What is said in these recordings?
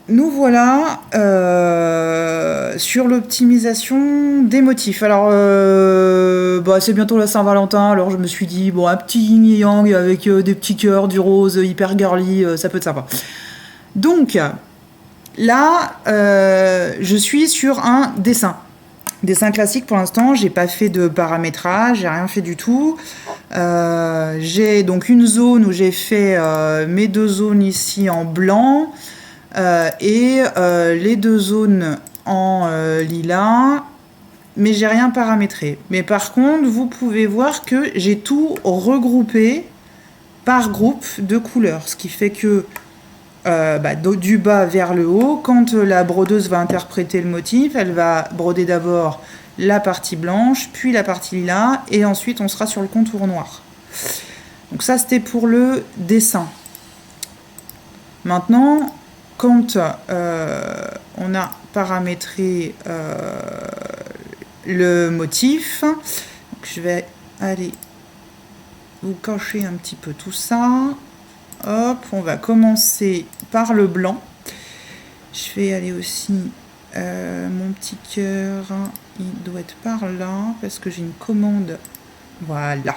nous voilà sur l'optimisation des motifs. Alors, c'est bientôt la Saint-Valentin, alors je me suis dit, bon, un petit yin et yang avec des petits cœurs, du rose hyper girly, ça peut être sympa. Donc, là, je suis sur un dessin. Dessin classique pour l'instant, j'ai pas fait de paramétrage, j'ai rien fait du tout. J'ai donc une zone où j'ai fait mes deux zones ici en blanc et les deux zones en lilas, mais j'ai rien paramétré. Mais par contre, vous pouvez voir que j'ai tout regroupé par groupe de couleurs, ce qui fait que du bas vers le haut, quand la brodeuse va interpréter le motif, elle va broder d'abord la partie blanche, puis la partie lilas, et ensuite on sera sur le contour noir. Donc ça, c'était pour le dessin. Maintenant, quand on a paramétré le motif, donc je vais aller vous cacher un petit peu tout ça. Hop, on va commencer par le blanc. Je vais aller aussi mon petit cœur, il doit être par là parce que j'ai une commande, voilà,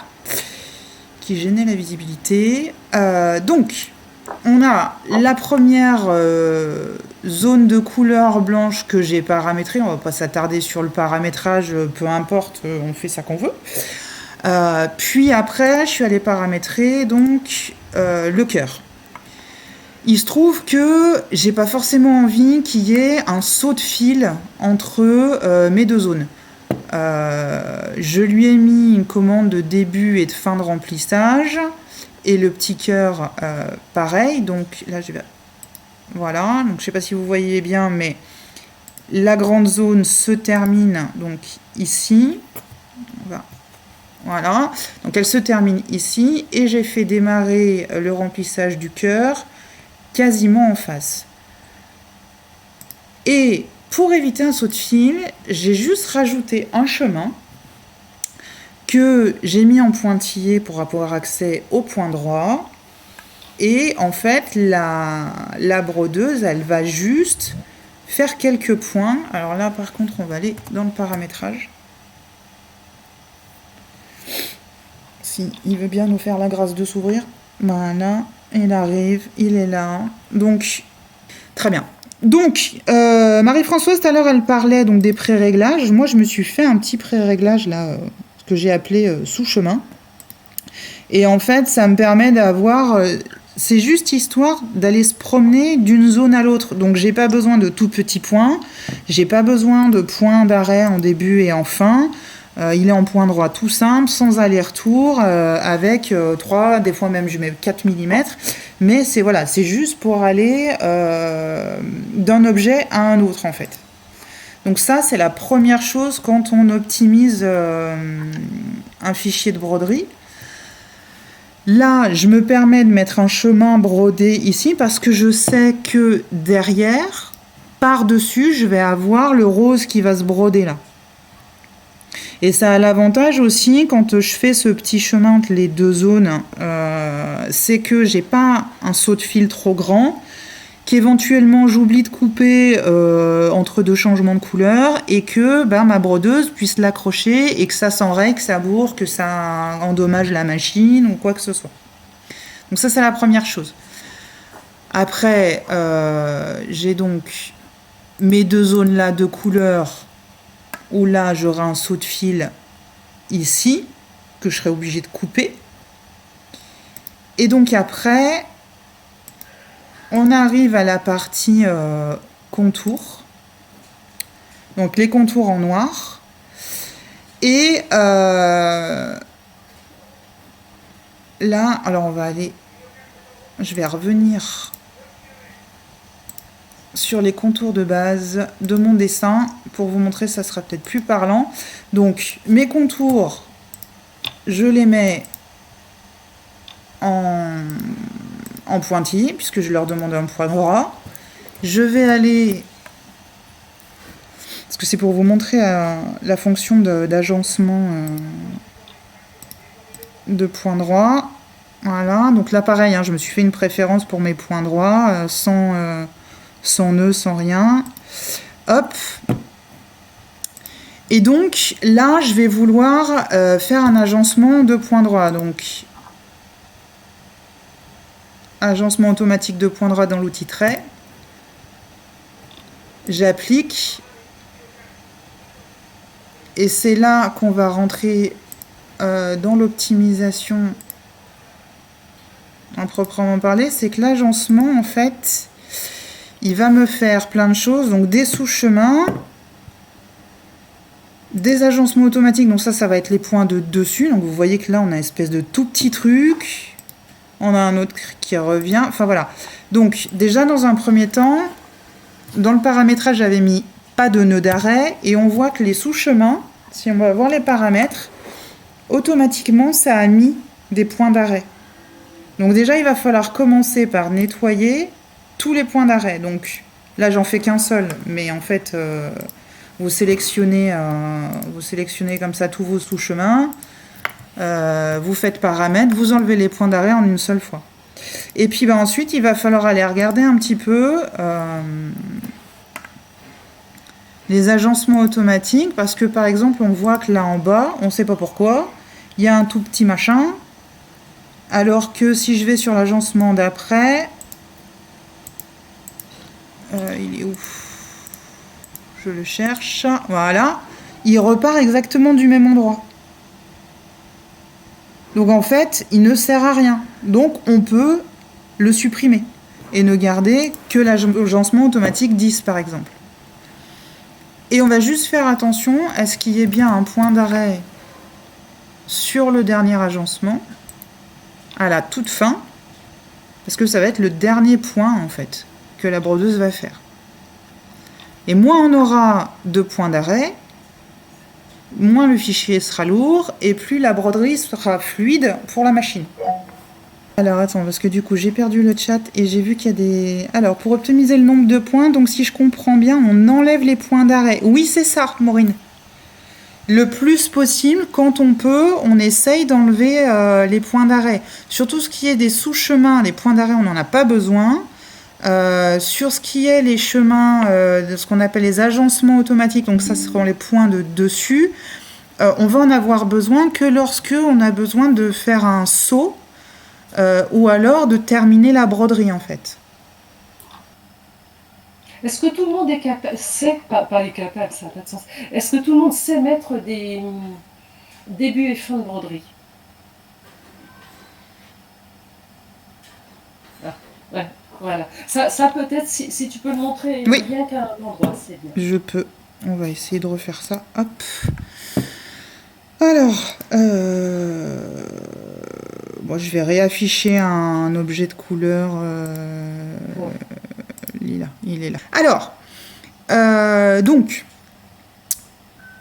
qui gênait la visibilité. Donc, on a la première zone de couleur blanche que j'ai paramétrée. On va pas s'attarder sur le paramétrage, peu importe, on fait ça qu'on veut. Puis après, je suis allée paramétrer donc le cœur. Il se trouve que j'ai pas forcément envie qu'il y ait un saut de fil entre mes deux zones. Je lui ai mis une commande de début et de fin de remplissage et le petit cœur pareil. Donc là je vais, voilà, donc je sais pas si vous voyez bien, mais la grande zone se termine donc ici. Voilà, donc elle se termine ici et j'ai fait démarrer le remplissage du cœur quasiment en face. Et pour éviter un saut de fil, j'ai juste rajouté un chemin que j'ai mis en pointillé pour avoir accès au point droit. Et en fait, la brodeuse, elle va juste faire quelques points. Alors là, par contre, on va aller dans le paramétrage. Si il veut bien nous faire la grâce de s'ouvrir. Voilà, il arrive, il est là. Donc, très bien. Donc, Marie-Françoise, tout à l'heure, elle parlait donc des pré-réglages. Moi, je me suis fait un petit pré-réglage, là, ce que j'ai appelé sous-chemin. Et en fait, ça me permet d'avoir... c'est juste histoire d'aller se promener d'une zone à l'autre. Donc, j'ai pas besoin de tout petits points. J'ai pas besoin de points d'arrêt en début et en fin. Il est en point droit tout simple, sans aller-retour, avec 3, des fois même je mets 4 mm. Mais c'est voilà, c'est juste pour aller d'un objet à un autre en fait. Donc ça, c'est la première chose quand on optimise un fichier de broderie. Là, je me permets de mettre un chemin brodé ici parce que je sais que derrière, par-dessus, je vais avoir le rose qui va se broder là. Et ça a l'avantage aussi, quand je fais ce petit chemin entre les deux zones, c'est que j'ai pas un saut de fil trop grand, qu'éventuellement j'oublie de couper entre deux changements de couleur et que ma brodeuse puisse l'accrocher et que ça s'enraye, que ça bourre, que ça endommage la machine ou quoi que ce soit. Donc ça, c'est la première chose. Après, j'ai donc mes deux zones là de couleur où là j'aurai un saut de fil ici que je serai obligée de couper. Et donc après, on arrive à la partie contour. Donc les contours en noir. Et là, alors on va aller, je vais revenir sur les contours de base de mon dessin pour vous montrer, ça sera peut-être plus parlant. Donc mes contours, je les mets en pointillé puisque je leur demande un point droit. Je vais aller, parce que c'est pour vous montrer la fonction d'agencement de point droit. Voilà, donc là pareil, je me suis fait une préférence pour mes points droits sans sans nœud, sans rien. Hop. Et donc, là, je vais vouloir faire un agencement de point droit. Donc, agencement automatique de point droit dans l'outil trait. J'applique. Et c'est là qu'on va rentrer dans l'optimisation en proprement parler. C'est que l'agencement, en fait, il va me faire plein de choses. Donc, des sous-chemins, des agencements automatiques. Donc, ça va être les points de dessus. Donc, vous voyez que là, on a une espèce de tout petit truc. On a un autre qui revient. Enfin, voilà. Donc, déjà, dans un premier temps, dans le paramétrage, j'avais mis pas de nœud d'arrêt. Et on voit que les sous-chemins, si on va voir les paramètres, automatiquement, ça a mis des points d'arrêt. Donc, déjà, il va falloir commencer par nettoyer tous les points d'arrêt. Donc, là, j'en fais qu'un seul. Mais en fait, vous sélectionnez comme ça tous vos sous-chemins. Vous faites paramètres, vous enlevez les points d'arrêt en une seule fois. Et puis ensuite, il va falloir aller regarder un petit peu les agencements automatiques, parce que par exemple, on voit que là en bas, on ne sait pas pourquoi, il y a un tout petit machin, alors que si je vais sur l'agencement d'après, il est où? Je le cherche, voilà, il repart exactement du même endroit. Donc en fait, il ne sert à rien. Donc on peut le supprimer et ne garder que l'agencement automatique 10 par exemple. Et on va juste faire attention à ce qu'il y ait bien un point d'arrêt sur le dernier agencement, à la toute fin, parce que ça va être le dernier point en fait que la brodeuse va faire. Et moins on aura de points d'arrêt, moins le fichier sera lourd et plus la broderie sera fluide pour la machine. Alors attends, parce que du coup j'ai perdu le chat et j'ai vu qu'il y a des... Alors pour optimiser le nombre de points, donc si je comprends bien, on enlève les points d'arrêt. Oui, c'est ça, Maureen. Le plus possible, quand on peut, on essaye d'enlever les points d'arrêt. Surtout ce qui est des sous-chemins, les points d'arrêt, on n'en a pas besoin. Sur ce qui est les chemins, de ce qu'on appelle les agencements automatiques, donc ça seront les points de dessus, on va en avoir besoin que lorsque on a besoin de faire un saut ou alors de terminer la broderie en fait. Est-ce que tout le monde est capable, pas est capable, ça n'a pas de sens. Est-ce que tout le monde sait mettre des débuts et fins de broderie? Ah, ouais. Voilà. Ça peut-être, si tu peux le montrer oui. Bien qu'à un endroit, c'est bien. Je peux. On va essayer de refaire ça. Hop. Alors, bon, je vais réafficher un objet de couleur lila. Il est là. Alors, donc,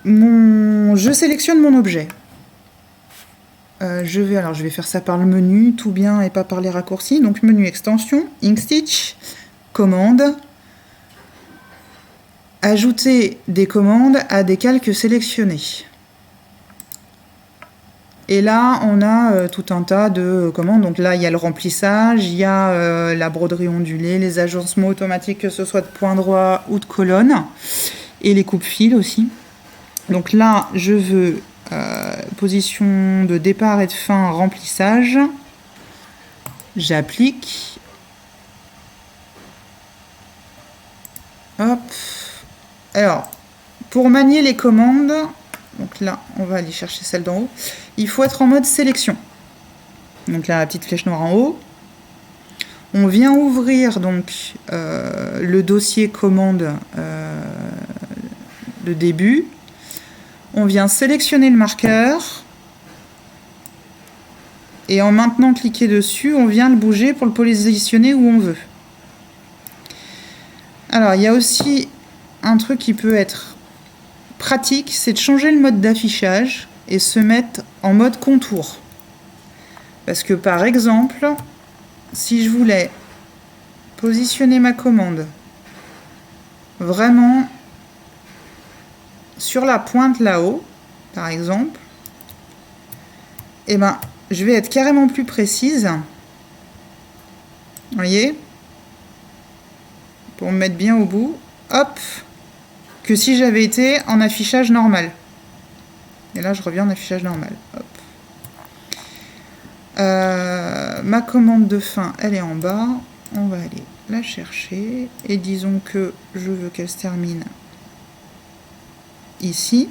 je sélectionne mon objet. Je vais faire ça par le menu, tout bien et pas par les raccourcis. Donc menu extension, Inkstitch, commande, ajouter des commandes à des calques sélectionnés. Et là, on a tout un tas de commandes. Donc là, il y a le remplissage, il y a la broderie ondulée, les agencements automatiques, que ce soit de point droit ou de colonne, et les coupes-fils aussi. Donc là, je veux position de départ et de fin, remplissage. J'applique. Hop. Alors, pour manier les commandes, donc là, on va aller chercher celle d'en haut. Il faut être en mode sélection. Donc là, la petite flèche noire en haut. On vient ouvrir donc le dossier commande de début. On vient sélectionner le marqueur. Et en maintenant cliquer dessus, on vient le bouger pour le positionner où on veut. Alors, il y a aussi un truc qui peut être pratique, c'est de changer le mode d'affichage et se mettre en mode contour. Parce que par exemple, si je voulais positionner ma commande vraiment sur la pointe là-haut, par exemple, et ben, je vais être carrément plus précise. Vous voyez ? pour me mettre bien au bout. Hop, que si j'avais été en affichage normal. Et là, je reviens en affichage normal. Hop. Ma commande de fin, elle est en bas. On va aller la chercher. Et disons que je veux qu'elle se termine ici.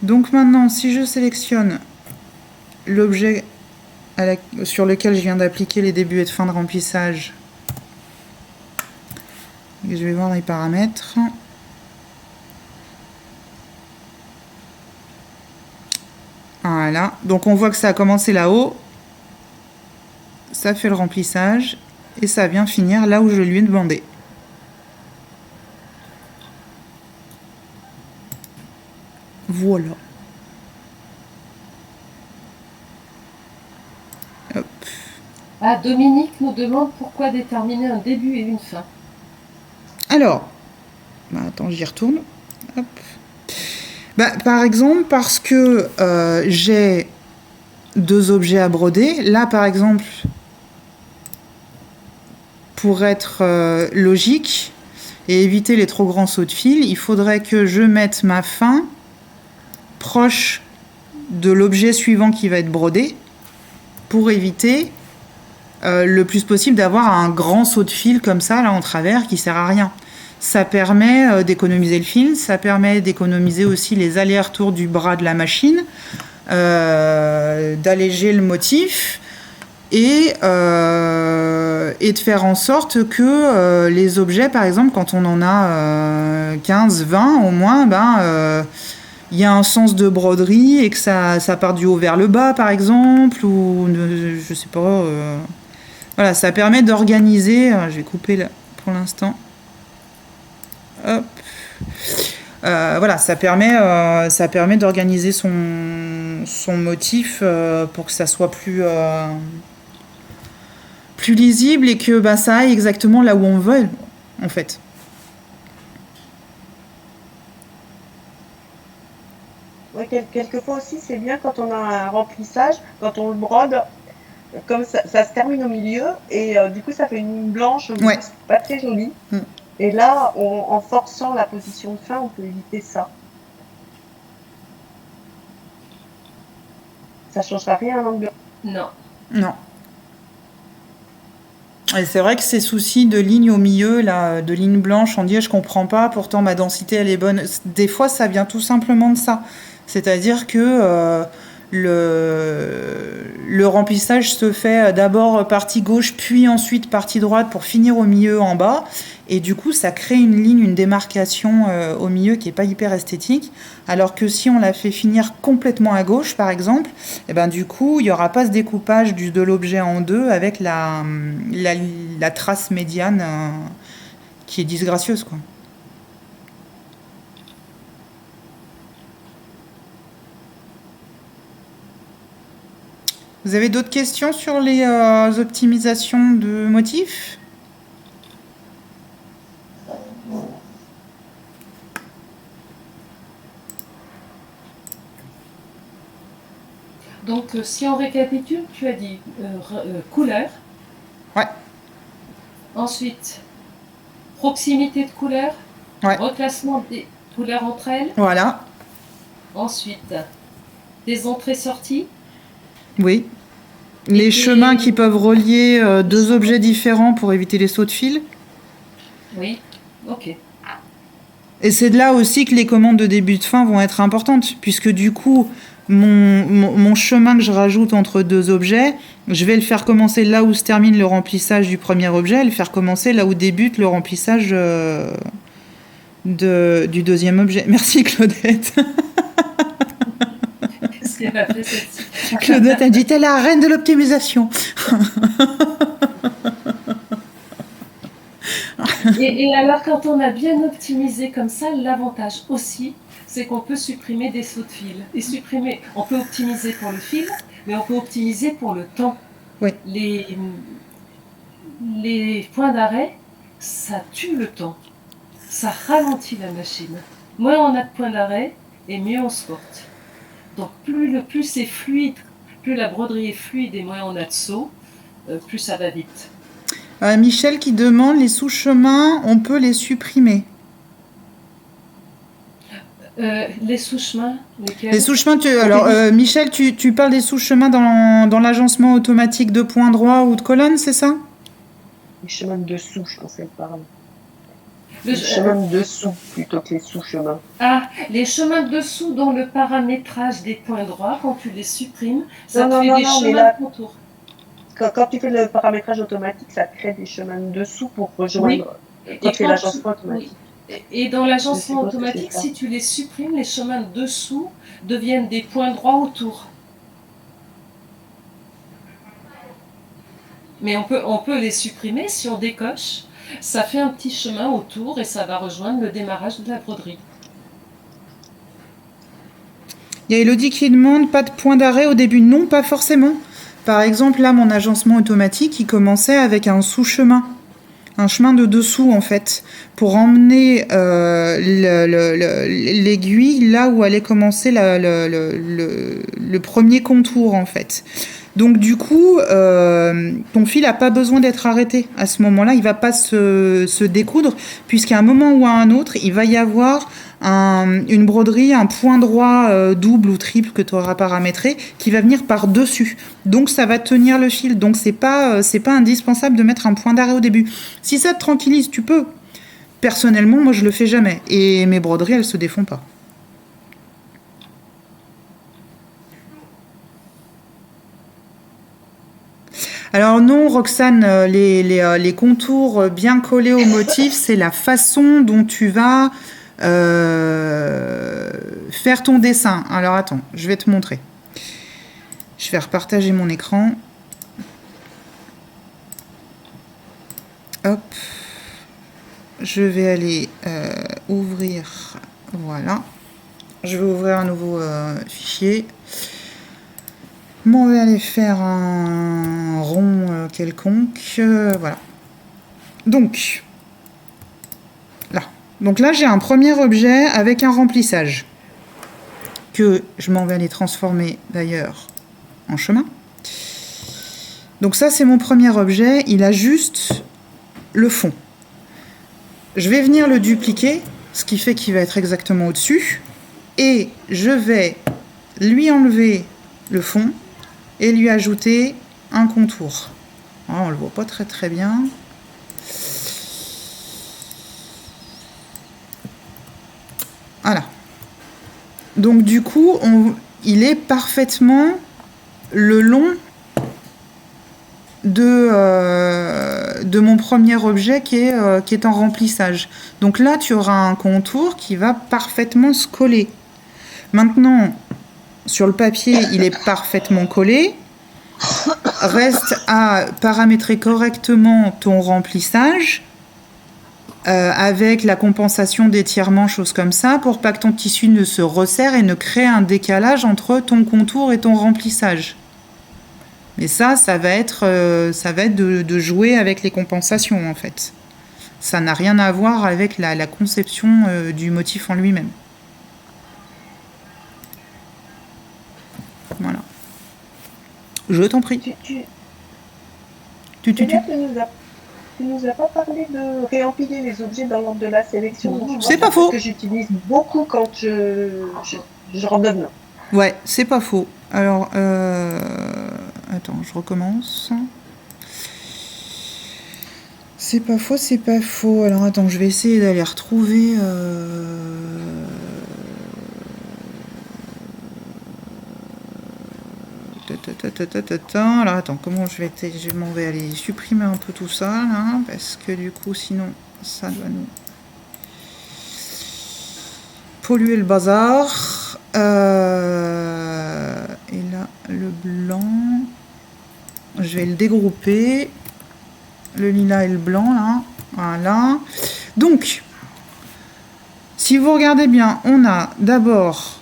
Donc maintenant, si je sélectionne l'objet sur lequel je viens d'appliquer les débuts et de fin de remplissage, et je vais voir les paramètres. Voilà, donc on voit que ça a commencé là-haut, ça fait le remplissage, et ça vient finir là où je lui ai demandé. Voilà. Hop. Ah, Dominique nous demande pourquoi déterminer un début et une fin. Alors, attends, j'y retourne. Hop. Par exemple, parce que j'ai 2 objets à broder. Là, par exemple, pour être logique et éviter les trop grands sauts de fil, il faudrait que je mette ma fin proche de l'objet suivant qui va être brodé pour éviter le plus possible d'avoir un grand saut de fil comme ça, là, en travers, qui sert à rien. Ça permet d'économiser le fil, ça permet d'économiser aussi les allers-retours du bras de la machine, d'alléger le motif et de faire en sorte que les objets, par exemple, quand on en a 15, 20 au moins, il y a un sens de broderie et que ça part du haut vers le bas, par exemple, ou je sais pas. Voilà, ça permet d'organiser. Je vais couper là pour l'instant. Hop. Voilà, ça permet d'organiser son motif pour que ça soit plus lisible et que ça aille exactement là où on veut, en fait. Ouais, quelquefois aussi, c'est bien quand on a un remplissage, quand on le brode, comme ça se termine au milieu, et du coup, ça fait une ligne blanche, Ouais. pas très jolie. Et là, en forçant la position de fin, on peut éviter ça. Ça ne changera rien à l'angle. Non. Non. Et c'est vrai que ces soucis de ligne au milieu, là, de ligne blanche, on dit je comprends pas, pourtant ma densité elle est bonne. Des fois, ça vient tout simplement de ça. C'est-à-dire que le remplissage se fait d'abord partie gauche, puis ensuite partie droite pour finir au milieu en bas. Et du coup, ça crée une ligne, une démarcation au milieu qui n'est pas hyper esthétique. Alors que si on la fait finir complètement à gauche, par exemple, du coup, il n'y aura pas ce découpage de l'objet en deux avec la trace médiane qui est disgracieuse, quoi. Vous avez d'autres questions sur les optimisations de motifs ? Donc, si on récapitule, tu as dit couleur. Ouais. Ensuite, proximité de couleur. Ouais. Reclassement des couleurs entre elles. Voilà. Ensuite, des entrées-sorties. Oui. Les chemins qui peuvent relier 2 objets différents pour éviter les sauts de fil. Oui, ok. Et c'est de là aussi que les commandes de début de fin vont être importantes, puisque du coup, mon chemin que je rajoute entre 2 objets, je vais le faire commencer là où se termine le remplissage du premier objet, et le faire commencer là où débute le remplissage du deuxième objet. Merci Claudette. Claudette a dit, t'es la reine de l'optimisation. Et alors, quand on a bien optimisé comme ça, l'avantage aussi, c'est qu'on peut supprimer des sauts de fil. Et on peut optimiser pour le fil, mais on peut optimiser pour le temps. Oui. Les points d'arrêt, ça tue le temps. Ça ralentit la machine. Moins on a de points d'arrêt, et mieux on se porte. Donc plus c'est fluide, plus la broderie est fluide et moins on a de sauts, plus ça va vite. Michel qui demande les sous-chemins, on peut les supprimer. Les sous-chemins, lesquels? Les sous-chemins, alors Michel, tu parles des sous-chemins dans l'agencement automatique de points droits ou de colonnes, c'est ça? Les chemins de dessous, je pensais parler. Le- Les chemins de dessous plutôt que les sous-chemins. Ah, les chemins de dessous dans le paramétrage des points droits, quand tu les supprimes, ça te fait des mais chemins là, de contour. quand tu fais le paramétrage automatique, ça te crée des chemins de dessous pour rejoindre. Quand tu fais l'agencement automatique. Et dans l'agencement Je suppose que automatique, c'est ça. si tu les supprimes, les chemins de dessous deviennent des points droits autour. Mais on peut les supprimer si on décoche. Ça fait un petit chemin autour et ça va rejoindre le démarrage de la broderie. Il y a Elodie qui demande pas de point d'arrêt au début. Non, pas forcément. Par exemple, là, mon agencement automatique, il commençait avec un sous-chemin. Un chemin de dessous, en fait, pour emmener l'aiguille là où allait commencer le premier contour, en fait. Donc, du coup, ton fil n'a pas besoin d'être arrêté. À ce moment-là, il ne va pas se découdre, puisqu'à un moment ou à un autre, il va y avoir une broderie, un point droit double ou triple que tu auras paramétré, qui va venir par-dessus. Donc, ça va tenir le fil. Donc, c'est pas indispensable de mettre un point d'arrêt au début. Si ça te tranquillise, tu peux. Personnellement, moi, je le fais jamais. Et mes broderies, elles se défont pas. Alors non, Roxane, les contours bien collés au motif, c'est la façon dont tu vas faire ton dessin. Alors attends, je vais te montrer. Je vais repartager mon écran. Hop. Je vais aller ouvrir. Voilà. Je vais ouvrir un nouveau fichier. Bon, on va aller faire un rond quelconque. Voilà. Donc, là. Donc là, j'ai un premier objet avec un remplissage que je m'en vais aller transformer d'ailleurs en chemin. Donc ça, c'est mon premier objet. Il a juste le fond. Je vais venir le dupliquer, ce qui fait qu'il va être exactement au-dessus. Et je vais lui enlever le fond et lui ajouter un contour. Ah, on le voit pas très très bien. Voilà. Donc du coup, il est parfaitement le long de mon premier objet qui est en remplissage. Donc là, tu auras un contour qui va parfaitement se coller. Maintenant, sur le papier, il est parfaitement collé. Reste à paramétrer correctement ton remplissage avec la compensation d'étirement, choses comme ça, pour pas que ton tissu ne se resserre et ne crée un décalage entre ton contour et ton remplissage. Mais ça va être de jouer avec les compensations, en fait. Ça n'a rien à voir avec la conception du motif en lui-même. Voilà. Je t'en prie. Tu nous as pas parlé de réempiler les objets dans l'ordre de la sélection. C'est pas faux. Que j'utilise beaucoup quand je redonne. Ouais, c'est pas faux. Alors, attends, je recommence. C'est pas faux, c'est pas faux. Alors, attends, je vais essayer d'aller retrouver... Alors attends, comment je m'en vais aller supprimer un peu tout ça là, parce que du coup sinon ça doit nous polluer le bazar. Et là le blanc, je vais le dégrouper, le lilas et le blanc là, voilà. Donc si vous regardez bien, on a d'abord,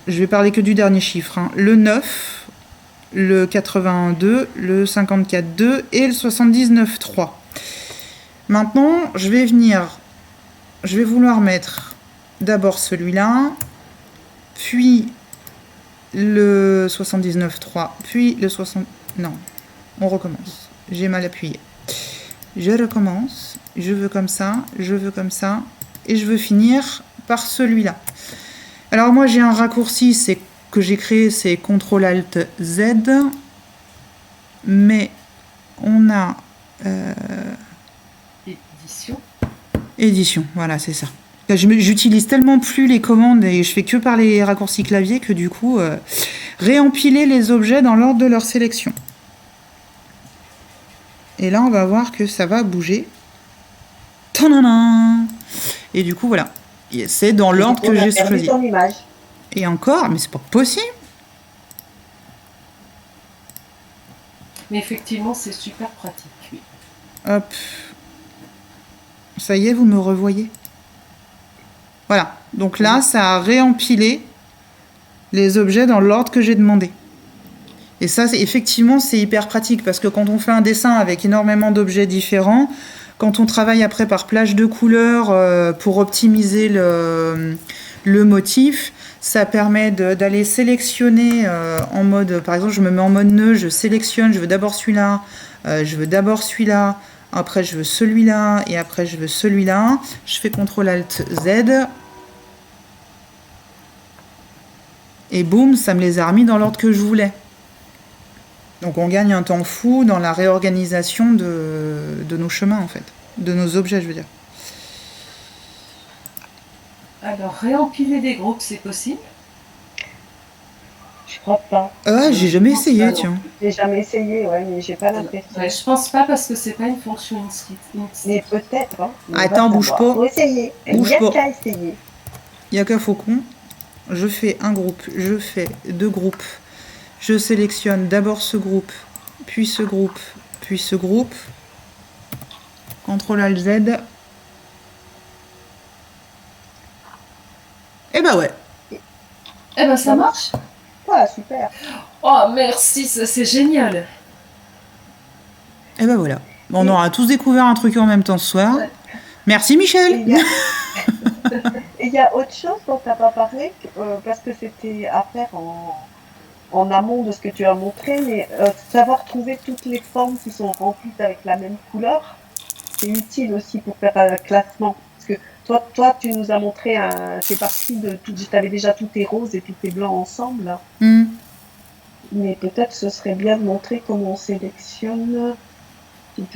je vais parler que du dernier chiffre, hein, le 9, le 81,2, le 54,2 et le 79,3. Maintenant, je vais vouloir mettre d'abord celui-là, puis le 79,3, puis le 60... Non, on recommence. j'ai mal appuyé. Je recommence, je veux comme ça, je veux comme ça, et je veux finir par celui-là. Alors moi j'ai un raccourci que j'ai créé, c'est CTRL-ALT-Z, mais on a Édition. édition, voilà c'est ça. J'utilise tellement plus les commandes et je fais que par les raccourcis clavier que du coup, réempiler les objets dans l'ordre de leur sélection. Et là, on va voir que ça va bouger. Tadadam! Et du coup, voilà. C'est dans l'ordre que j'ai choisi. Ton image. Et encore, mais c'est pas possible. Mais effectivement, c'est super pratique. Oui. Hop. Ça y est, vous me revoyez. Voilà. Donc là, ça a réempilé les objets dans l'ordre que j'ai demandé. Et ça, effectivement, c'est hyper pratique parce que quand on fait un dessin avec énormément d'objets différents, quand on travaille après par plage de couleurs pour optimiser le motif, ça permet d'aller sélectionner en mode, par exemple, je me mets en mode nœud, je sélectionne, je veux d'abord celui-là, je veux d'abord celui-là, après je veux celui-là, et après je veux celui-là. Je fais CTRL-ALT-Z. Et boum, ça me les a remis dans l'ordre que je voulais. Donc on gagne un temps fou dans la réorganisation de nos chemins, en fait. De nos objets, je veux dire. Alors, réempiler des groupes, c'est possible? Je crois pas. Ah, j'ai jamais essayé, tiens. J'ai jamais essayé, ouais, mais j'ai pas l'impression. Ouais, je pense pas parce que c'est pas une fonction Inkscape. Mais peut-être, hein. Attends, bouge pas. Faut essayer. Il Bouge n'y a pas. qu'à essayer. Il n'y a qu'un faucon. Je fais un groupe, je fais deux groupes. Je sélectionne d'abord ce groupe, puis ce groupe, puis ce groupe. CTRL-ALT-Z. Et bah ouais. Eh ben, ça marche. Voilà, super. Oh, merci, c'est génial. Et bah voilà. On aura tous découvert un truc en même temps ce soir. Merci Michel. Et il y a autre chose dont tu n'as pas parlé, parce que c'était à faire en amont de ce que tu as montré, mais savoir trouver toutes les formes qui sont remplies avec la même couleur, c'est utile aussi pour faire un classement. Parce que toi tu nous as montré, c'est parti de tout, tu avais déjà tous tes roses et tous tes blancs ensemble, là. Mais peut-être ce serait bien de montrer comment on sélectionne,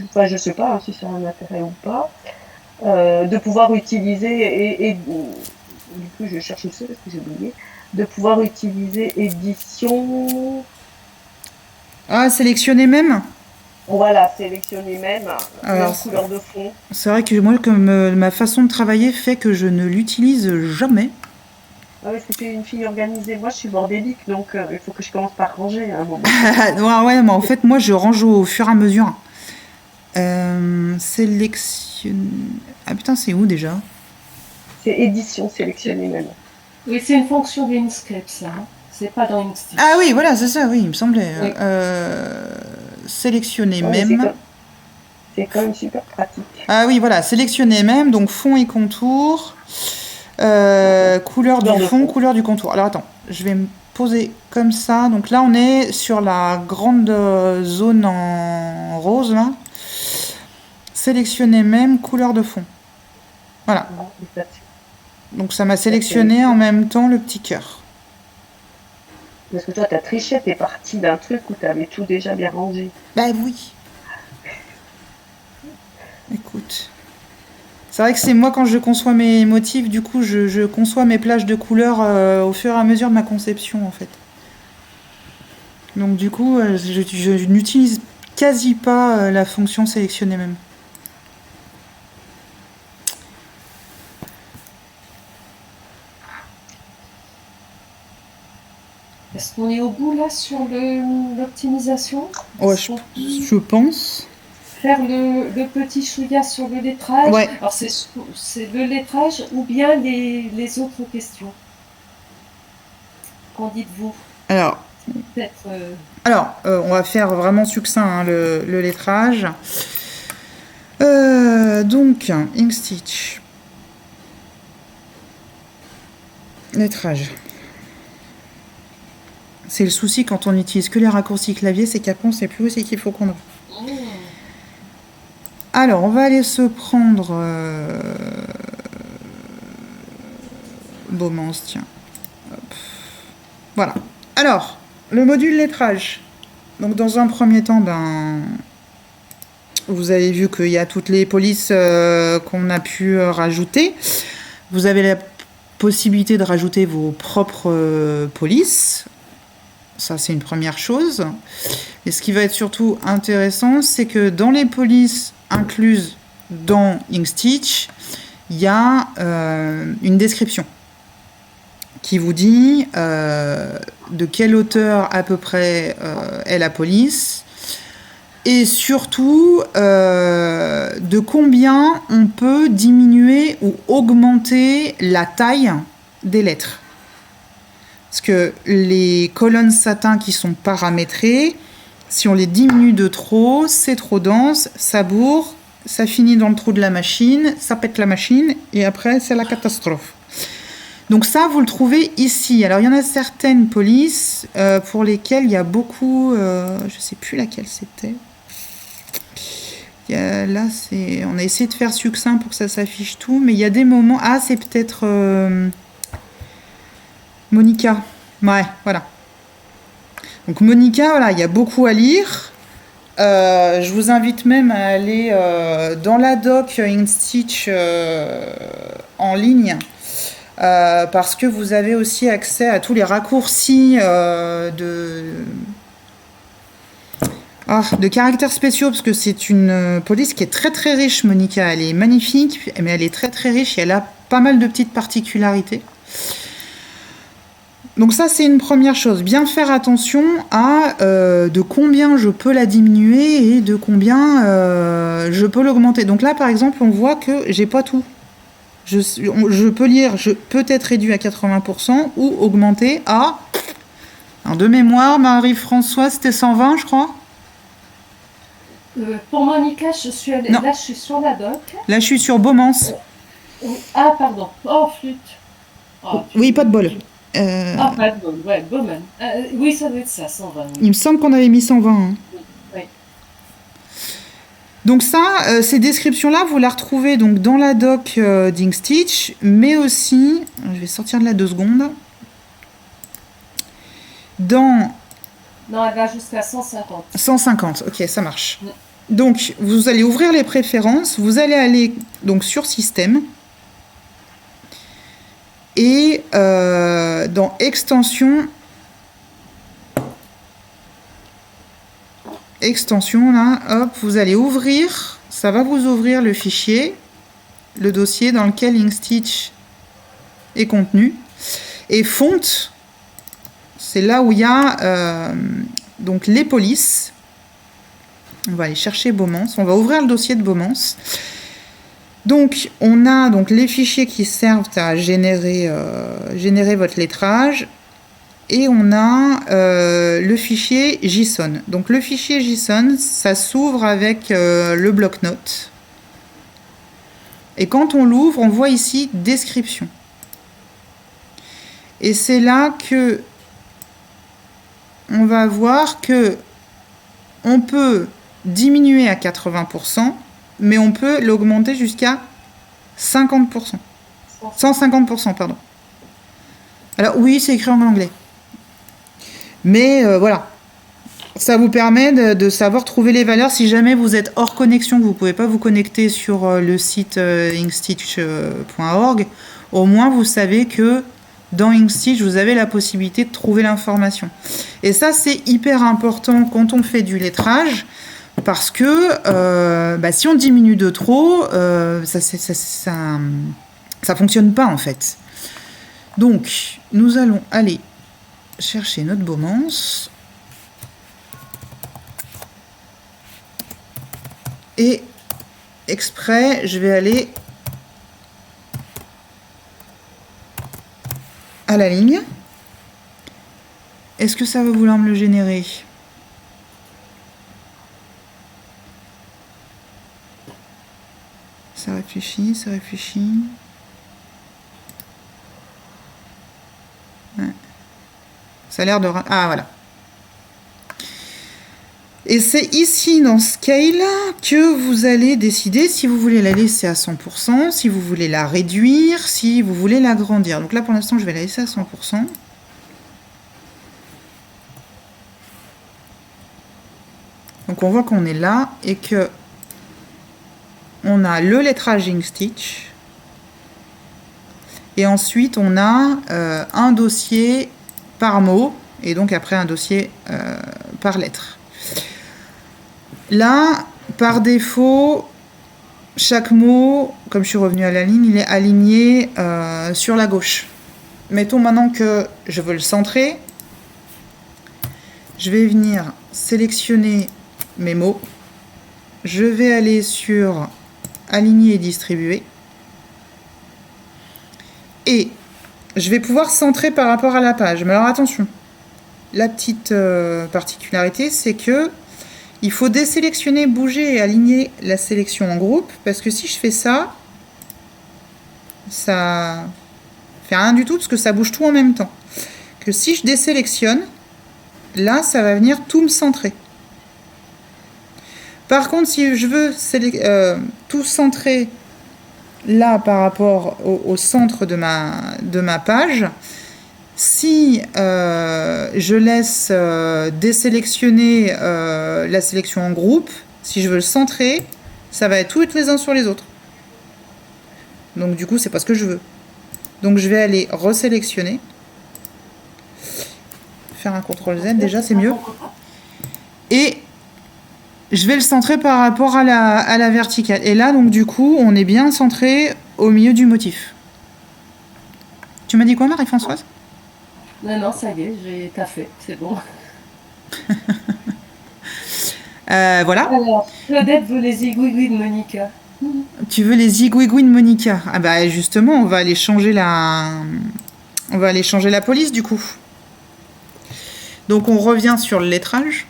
enfin je sais pas hein, si ça a un intérêt ou pas. De pouvoir utiliser et du coup je cherche ça parce que j'ai oublié de pouvoir utiliser édition. Ah, sélectionner même. Voilà, sélectionner même Alors, couleur de fond. C'est vrai que moi, comme ma façon de travailler fait que je ne l'utilise jamais. Ah oui, c'était une fille organisée. Moi, je suis bordélique, donc il faut que je commence par ranger à un moment. Ouais, mais en fait, moi, je range au fur et à mesure. Sélectionner. Ah putain, c'est où déjà? C'est édition, sélectionner même. Oui, c'est une fonction d'Inkscape, ça. Hein. C'est pas dans Inkscape. Ah oui, voilà, c'est ça, oui, il me semblait. Oui. Sélectionner Ouais, même. C'est quand même super pratique. Ah oui, voilà, sélectionner même, donc fond et contour. Couleur du fond, couleur du contour. Alors attends, je vais me poser comme ça. Donc là, on est sur la grande zone en rose, là. Sélectionner même, couleur de fond. Voilà. Donc ça m'a sélectionné en même temps le petit cœur. Parce que toi, t'as triché, t'es parti d'un truc où t'avais tout déjà bien rangé. Bah oui. Écoute. C'est vrai que c'est moi quand je conçois mes motifs, du coup je conçois mes plages de couleurs au fur et à mesure de ma conception en fait. Donc du coup je n'utilise quasi pas la fonction sélectionner même. Est-ce qu'on est au bout là sur l'optimisation? Ouais, je pense. Faire le petit chouïa sur le lettrage. Ouais. Alors c'est le lettrage ou bien les autres questions? Qu'en dites-vous? Alors, peut-être. On va faire vraiment succinct hein, le lettrage. Donc, Inkstitch. Lettrage. C'est le souci quand on n'utilise que les raccourcis clavier, c'est qu'après on ne sait plus où c'est qu'il faut qu'on aille. Alors, on va aller se prendre Beaumance, tiens. Hop. Voilà. Alors, le module lettrage. Donc, dans un premier temps, vous avez vu qu'il y a toutes les polices qu'on a pu rajouter. Vous avez la possibilité de rajouter vos propres polices. Ça, c'est une première chose. Et ce qui va être surtout intéressant, c'est que dans les polices incluses dans Inkstitch, il y a une description qui vous dit de quelle hauteur à peu près est la police et surtout de combien on peut diminuer ou augmenter la taille des lettres. Parce que les colonnes satin qui sont paramétrées, si on les diminue de trop, c'est trop dense, ça bourre, ça finit dans le trou de la machine, ça pète la machine et après c'est la catastrophe. Donc ça, vous le trouvez ici. Alors il y en a certaines polices pour lesquelles il y a beaucoup, je ne sais plus laquelle c'était. Là, on a essayé de faire succinct pour que ça s'affiche tout, mais il y a des moments... Ah, c'est peut-être Monica. Ouais, voilà. Donc Monica, voilà, il y a beaucoup à lire. Je vous invite même à aller dans la doc Inkstitch en ligne, parce que vous avez aussi accès à tous les raccourcis de caractères spéciaux, parce que c'est une police qui est très très riche, Monica. Elle est magnifique, mais elle est très très riche et elle a pas mal de petites particularités. Donc ça, c'est une première chose. Bien faire attention à de combien je peux la diminuer et de combien je peux l'augmenter. Donc là, par exemple, on voit que j'ai pas tout. Je peux lire, je peux être réduit à 80% ou augmenter à... Alors de mémoire, Marie-Françoise, c'était 120, je crois. Pour Monica, je suis sur la doc. Là, je suis sur Beaumance. Ah, pardon. Oh, flûte. Oh, oui, pas de bol. Ah, pas de bol, ouais, Bowman. Oui, ça doit être ça, 120. Il me semble qu'on avait mis 120. Hein. Oui. Donc ça, ces descriptions-là, vous la retrouvez donc dans la doc d'Inkstitch, mais aussi, je vais sortir de là 2 secondes, dans... Non, elle va jusqu'à 150. 150, ok, ça marche. Donc, vous allez ouvrir les préférences, vous allez aller donc sur Système, et dans Extension, là, hop, vous allez ouvrir, ça va vous ouvrir le fichier, le dossier dans lequel Inkstitch est contenu. Et Font, c'est là où il y a donc les polices. On va aller chercher Beaumance. On va ouvrir le dossier de Beaumance. Donc, on a donc les fichiers qui servent à générer votre lettrage. Et on a le fichier JSON. Donc, le fichier JSON, ça s'ouvre avec le bloc-notes. Et quand on l'ouvre, on voit ici « Description ». Et c'est là que on va voir que on peut diminuer à 80%, mais on peut l'augmenter jusqu'à 50%. 150%, pardon. Alors oui, c'est écrit en anglais. Mais voilà. Ça vous permet de savoir trouver les valeurs si jamais vous êtes hors connexion, que vous ne pouvez pas vous connecter sur le site inkstitch.org. Au moins, vous savez que dans Inkstitch, vous avez la possibilité de trouver l'information. Et ça, c'est hyper important quand on fait du lettrage, parce que si on diminue de trop, ça fonctionne pas en fait. Donc, nous allons aller chercher notre Beaumance. Et exprès, je vais aller à la ligne. Est-ce que ça va vouloir me le générer? Ça réfléchit, ça réfléchit. Ouais. Ça a l'air de... Ah, voilà. Et c'est ici, dans Scale, que vous allez décider si vous voulez la laisser à 100%, si vous voulez la réduire, si vous voulez l'agrandir. Donc là, pour l'instant, je vais la laisser à 100%. Donc on voit qu'on est là et que on a le lettraging stitch. Et ensuite, on a un dossier par mot et donc après un dossier par lettre. Là, par défaut, chaque mot, comme je suis revenue à la ligne, il est aligné sur la gauche. Mettons maintenant que je veux le centrer. Je vais venir sélectionner mes mots. Je vais aller sur aligner et distribuer. Et je vais pouvoir centrer par rapport à la page. Mais alors attention, la petite particularité, c'est que il faut désélectionner, bouger et aligner la sélection en groupe, parce que si je fais ça, ça fait rien du tout, parce que ça bouge tout en même temps. Que si je désélectionne, là, ça va venir tout me centrer. Par contre, si je veux tout centrer là par rapport au centre de ma page, si je laisse désélectionner la sélection en groupe, si je veux le centrer, ça va être tous les uns sur les autres. Donc du coup, c'est pas ce que je veux. Donc je vais aller resélectionner. Faire un CTRL Z, déjà, c'est mieux. Et je vais le centrer par rapport à la verticale. Et là, donc du coup, on est bien centré au milieu du motif. Tu m'as dit quoi, Marie-Françoise ? Non, ça y est, j'ai taffé, c'est bon. Voilà. Alors, Claudette veut les zigouigouis de Monica. Tu veux les zigouigouis de Monica ? Ah bah justement, on va aller changer la police du coup. Donc on revient sur le lettrage.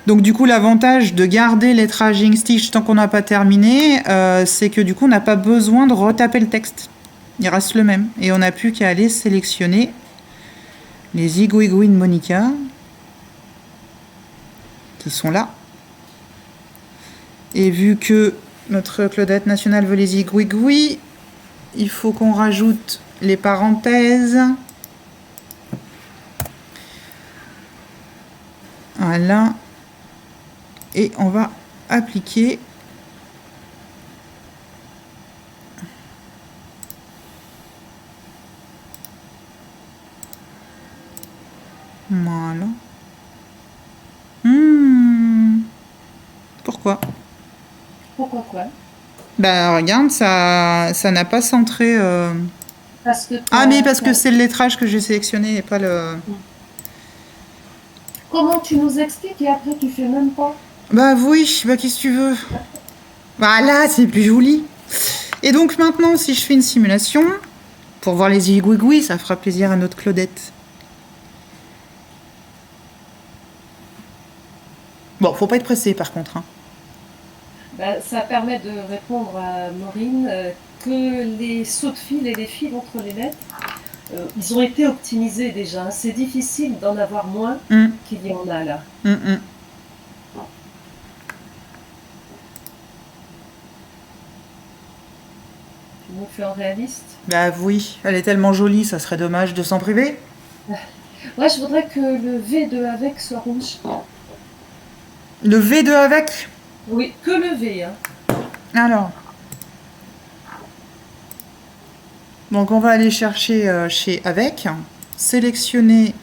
Donc du coup, l'avantage de garder lettraging stitch tant qu'on n'a pas terminé, c'est que du coup, on n'a pas besoin de retaper le texte. Il reste le même. Et on n'a plus qu'à aller sélectionner les zigouigouis de Monica qui sont là. Et vu que notre Claudette nationale veut les zigouigouis, il faut qu'on rajoute les parenthèses. Voilà. Et on va appliquer. Voilà. Pourquoi ? Pourquoi quoi ? Bah regarde, ça n'a pas centré. Parce que Ah mais parce que c'est le lettrage que j'ai sélectionné et pas le. Comment tu nous expliques et après tu fais même pas ? Bah oui, bah qu'est-ce que tu veux ? Bah là, c'est plus joli. Et donc maintenant, si je fais une simulation, pour voir les zigouigouis, ça fera plaisir à notre Claudette. Bon, faut pas être pressé par contre. Hein. Ben, ça permet de répondre à Maureen que les sauts de fil et les fils entre les lettres, ils ont été optimisés déjà. C'est difficile d'en avoir moins qu'il y en a là. Tu nous fais en réaliste ? Bah oui, elle est tellement jolie, ça serait dommage de s'en priver. Ouais, je voudrais que le V de avec soit rouge. Le V de avec ? Oui, que le V. Hein. Alors. Donc on va aller chercher chez avec, sélectionner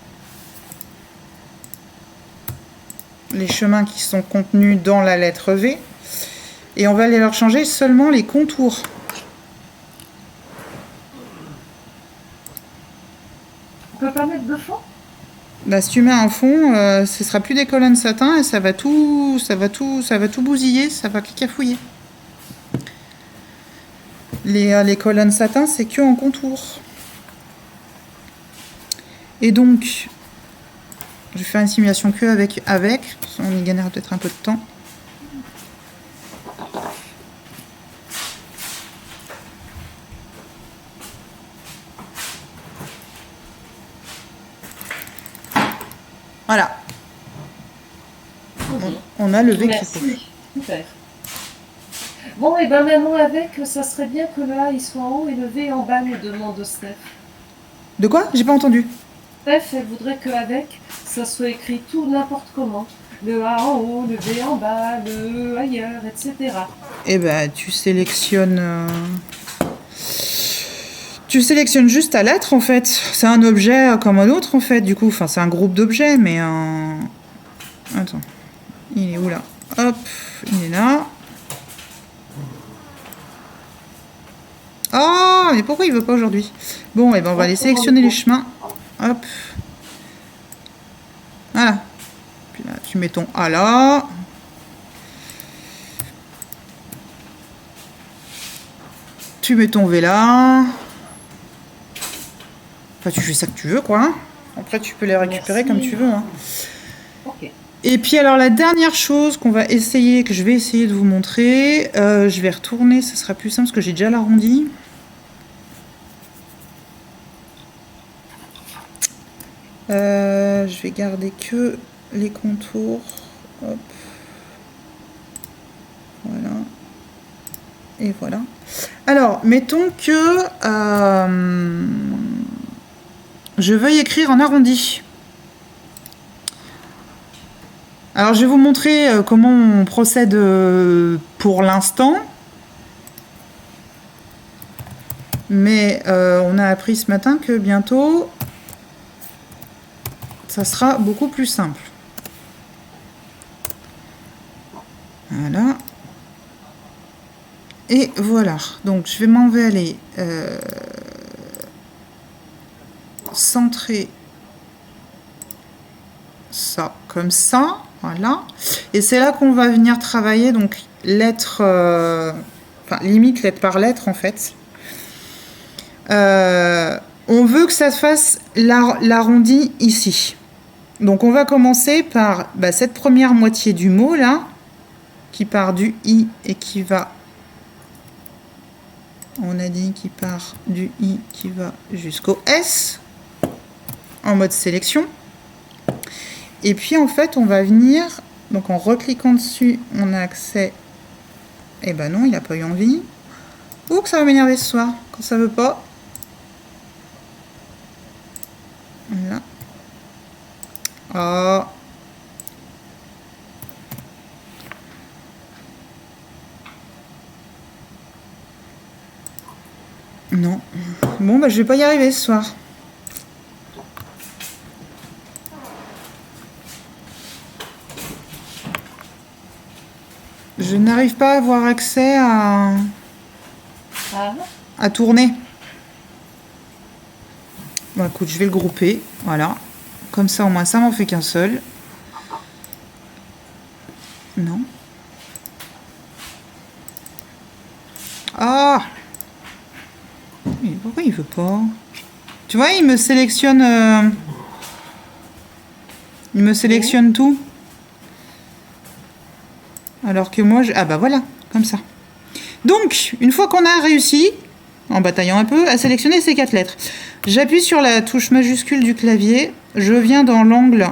les chemins qui sont contenus dans la lettre V et on va aller leur changer seulement les contours. On peut pas mettre de fond ? Là, si tu mets un fond, ce sera plus des colonnes satin et ça va tout bousiller, ça va cafouiller. Les colonnes satin, c'est que en contour. Et donc, je vais faire une simulation que avec, on y gagnera peut-être un peu de temps. Voilà, Très bien. on a le V qu'il faut. Merci. Super. Bon, et ben maintenant avec, ça serait bien que le A il soit en haut et le V en bas, nous demande Steph. De quoi? J'ai pas entendu. Steph, elle voudrait qu'avec, ça soit écrit tout n'importe comment. Le A en haut, le V en bas, le E ailleurs, etc. Eh ben, tu sélectionnes... Tu sélectionnes juste ta lettre, en fait. C'est un objet comme un autre, en fait, du coup. Enfin, c'est un groupe d'objets, mais... Attends. Il est où, là? Hop, il est là. Oh, mais pourquoi il veut pas aujourd'hui? Bon, eh ben, on va aller sélectionner les chemins. Hop. Voilà. Puis là, tu mets ton A là. Tu mets ton V là. Enfin, tu fais ça que tu veux, quoi. Après, tu peux les récupérer Merci. comme tu veux. Hein. Ok. Et puis, alors, la dernière chose qu'on va essayer, que je vais essayer de vous montrer, je vais retourner, ce sera plus simple parce que j'ai déjà l'arrondi. Je vais garder que les contours. Hop. Voilà. Et voilà. Alors, mettons que je veuille écrire en arrondi. Alors, je vais vous montrer comment on procède pour l'instant. Mais on a appris ce matin que bientôt, ça sera beaucoup plus simple. Voilà. Et voilà. Donc, je vais m'en aller centrer ça comme ça. Voilà. Et c'est là qu'on va venir travailler. Donc, lettre... enfin, limite lettre par lettre, en fait. On veut que ça se fasse l'arrondi ici. Donc, on va commencer par cette première moitié du mot, là, qui part du I et qui va... On a dit qui part du I qui va jusqu'au S, en mode sélection. Et puis, en fait, on va venir... Donc, en recliquant dessus, on a accès... Eh ben non, il n'a pas eu envie. Ouh, que ça va m'énerver ce soir, quand ça veut pas. Voilà. Oh. Non. Bon, je vais pas y arriver ce soir. Je n'arrive pas à avoir accès à tourner. Bon, écoute, je vais le grouper. Voilà. Comme ça, au moins, ça m'en fait qu'un seul. Non. Ah! Mais pourquoi il veut pas? Tu vois, il me sélectionne... il me sélectionne tout. Alors que moi, ah bah voilà, comme ça. Donc, une fois qu'on a réussi, en bataillant un peu, à sélectionner ces 4 lettres, j'appuie sur la touche majuscule du clavier, je viens dans l'angle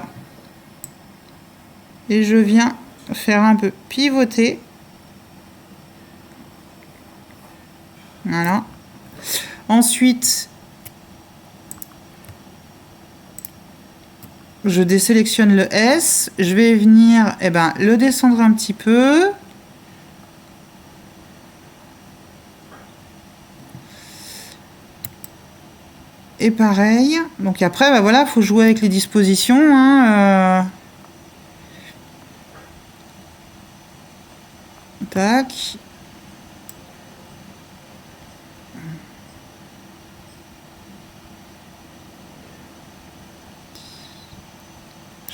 et je viens faire un peu pivoter. Voilà. Ensuite, je désélectionne le S, je vais venir le descendre un petit peu. Et pareil, donc après, voilà, faut jouer avec les dispositions. Hein, Tac.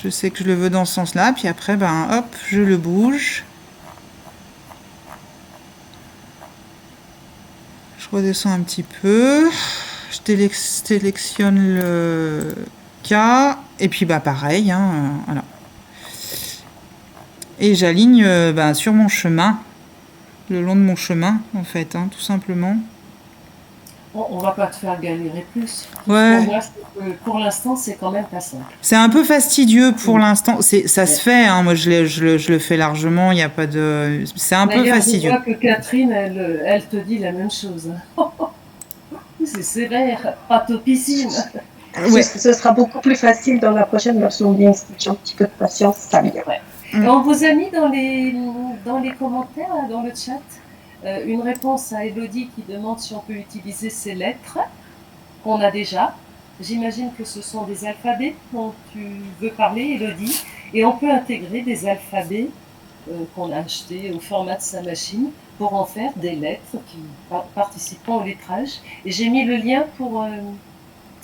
Je sais que je le veux dans ce sens-là, puis après, hop, je le bouge. Je redescends un petit peu. Je sélectionne le K, et puis pareil, hein, voilà. Et j'aligne sur mon chemin, le long de mon chemin, en fait, hein, tout simplement. On va pas te faire galérer plus. Ouais. Pour moi, pour l'instant, c'est quand même pas simple. C'est un peu fastidieux pour l'instant. Ça Ouais. se fait, hein. Moi, je le fais largement. Il n'y a pas de. C'est un peu D'ailleurs, je fastidieux. vois que Catherine, elle te dit la même chose. C'est sévère, pas de piscine. Ouais. Ce sera beaucoup plus facile dans la prochaine version d'Institch. Un petit peu de patience, ça vient. Ouais. Et on vous a mis dans les commentaires, là, dans le chat, une réponse à Elodie qui demande si on peut utiliser ces lettres qu'on a déjà. J'imagine que ce sont des alphabets dont tu veux parler, Elodie, et on peut intégrer des alphabets qu'on a achetés au format de sa machine pour en faire des lettres qui participeront au lettrage. Et j'ai mis le lien pour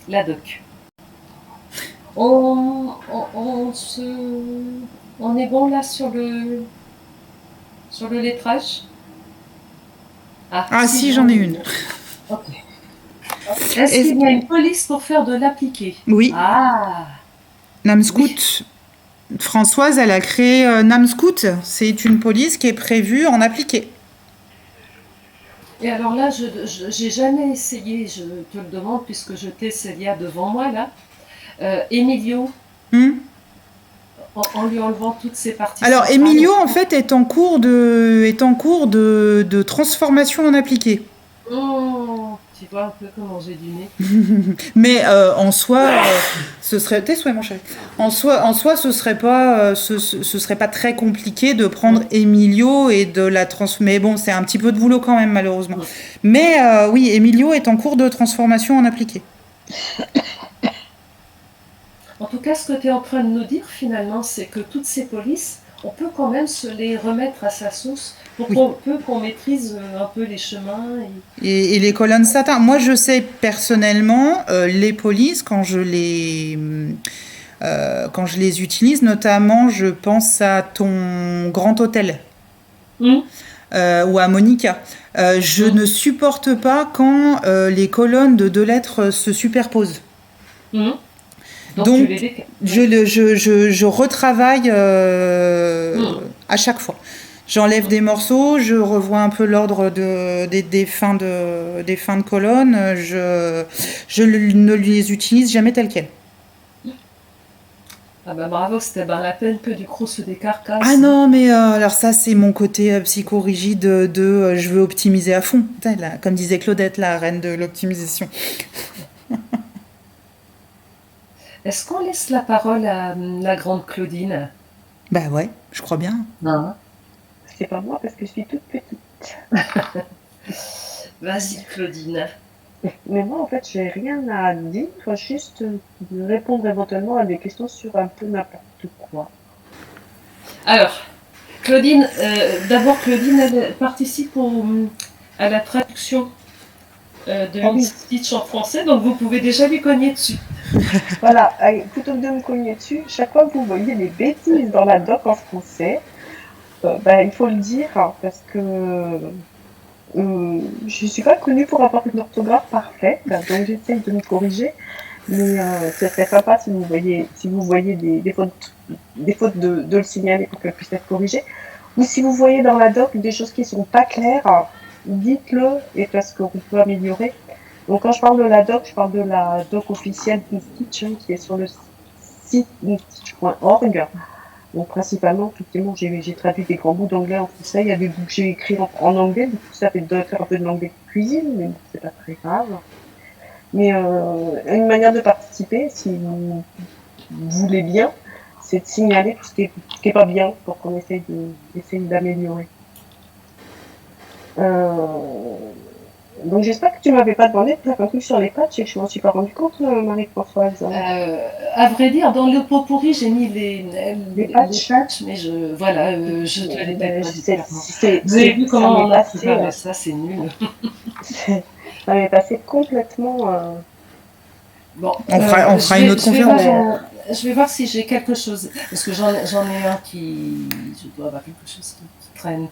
la doc. On est bon là sur le lettrage. Ah si, j'en ai une. Ok. Est-ce qu'il y a une police pour faire de l'appliqué? Oui. Ah. Namscout. Oui. Françoise, elle a créé Namscout. C'est une police qui est prévue en appliqué. Et alors là, je n'ai jamais essayé, je te le demande puisque je t'ai Célia devant moi là. Emilio, en lui enlevant toutes ses parties. Alors Emilio en fait est en cours de transformation en appliqué. Tu vois un peu comment j'ai du nez. Mais en soi, ce serait tes souhaits, mon chéri. En soi, ce serait pas très compliqué de prendre Emilio et de la transformer. Mais bon, c'est un petit peu de boulot quand même, malheureusement. Mais oui, Emilio est en cours de transformation en appliqué. En tout cas, ce que tu es en train de nous dire finalement, c'est que toutes ces polices, on peut quand même se les remettre à sa sauce pour qu'on maîtrise un peu les chemins. Et les colonnes satin. Moi, je sais personnellement, les polices, quand je les utilise, notamment, je pense à ton grand hôtel. Ou à Monica. Je ne supporte pas quand les colonnes de 2 lettres se superposent. Donc je retravaille à chaque fois. J'enlève des morceaux, je revois un peu l'ordre des fins de colonne. Je ne les utilise jamais telles quelles. Ah bah bravo, c'était bien la peine que du crous des carcasses. Ah non, mais alors ça, c'est mon côté psychorigide de je veux optimiser à fond. Là, comme disait Claudette, la reine de l'optimisation. Est-ce qu'on laisse la parole à la grande Claudine? Bah ouais, je crois bien. Non. C'est pas moi parce que je suis toute petite. Vas-y, Claudine. Mais moi, en fait, j'ai rien à dire, juste répondre éventuellement à des questions sur un peu n'importe quoi. Alors, Claudine, d'abord, Claudine, elle participe à la traduction de Stitch en français, donc vous pouvez déjà lui cogner dessus. Voilà, plutôt que de me cogner dessus, chaque fois que vous voyez des bêtises dans la doc en français, il faut le dire, hein, parce que je ne suis pas connue pour avoir une orthographe parfaite, donc j'essaye de me corriger. Mais ce serait sympa si vous voyez des fautes de le signaler pour qu'elles puissent être corrigées. Ou si vous voyez dans la doc des choses qui ne sont pas claires, dites-le, et parce qu'on peut améliorer. Donc quand je parle de la doc, je parle de la doc officielle d'Institch, qui est sur le site institch.org. Donc principalement, effectivement, j'ai traduit des grands bouts d'anglais en français. Il y a des bouts que j'ai écrits en anglais, du coup ça fait faire un peu de l'anglais de cuisine, mais c'est pas très grave. Mais une manière de participer, si vous voulez bien, c'est de signaler tout ce qui est pas bien pour qu'on essaye d'améliorer. Donc j'espère que tu m'avais pas demandé de faire un truc sur les patchs et que je m'en suis pas rendu compte, Marie-Françoise. À vrai dire, dans le pot pourri, j'ai mis les patchs, mais je te les mets pas. Vous avez vu comment on a fait ça, c'est nul. Ça m'est passé complètement... Bon, on fera une autre conférence. Je vais voir si j'ai quelque chose, parce que j'en ai un qui... Je dois avoir quelque chose qui traîne.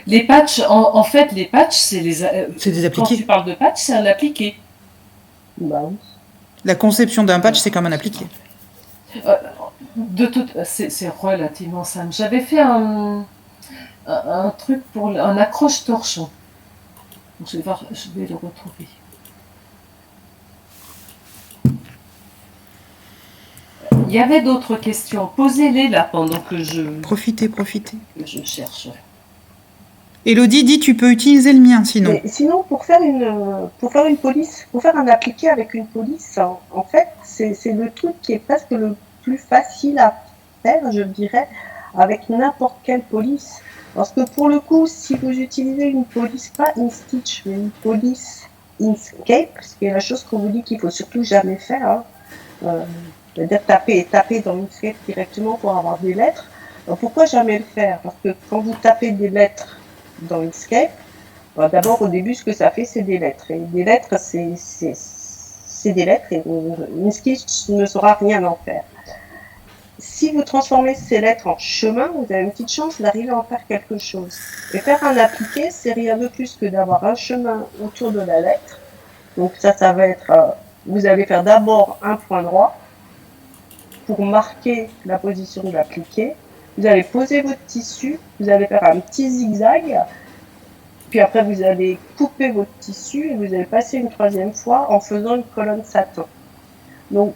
Les patchs, en fait, les patchs, c'est des appliqués. Quand tu parles de patch, c'est un appliqué. Bah oui. La conception d'un patch, c'est comme un appliqué. C'est relativement simple. J'avais fait un truc pour un accroche-torchon. Je vais le retrouver. Il y avait d'autres questions. Posez-les là pendant que Profitez. je cherche. Elodie dit tu peux utiliser le mien sinon. Mais sinon, pour faire une police, pour faire un appliqué avec une police, en fait, c'est le truc qui est presque le plus facile à faire, je dirais, avec n'importe quelle police. Parce que pour le coup, si vous utilisez une police, pas InStitch, mais une police Inkscape, ce qui est la chose qu'on vous dit qu'il faut surtout jamais faire, hein, c'est-à-dire taper dans Inkscape directement pour avoir des lettres. Alors pourquoi jamais le faire? Parce que quand vous tapez des lettres dans Inkscape, d'abord, au début, ce que ça fait, c'est des lettres. Et des lettres, c'est des lettres et Inkscape ne saura rien en faire. Si vous transformez ces lettres en chemin, vous avez une petite chance d'arriver à en faire quelque chose. Et faire un appliqué, c'est rien de plus que d'avoir un chemin autour de la lettre. Donc ça va être, vous allez faire d'abord un point droit pour marquer la position de l'appliqué. Vous allez poser votre tissu, vous allez faire un petit zigzag, puis après vous allez couper votre tissu et vous allez passer une troisième fois en faisant une colonne satin. Donc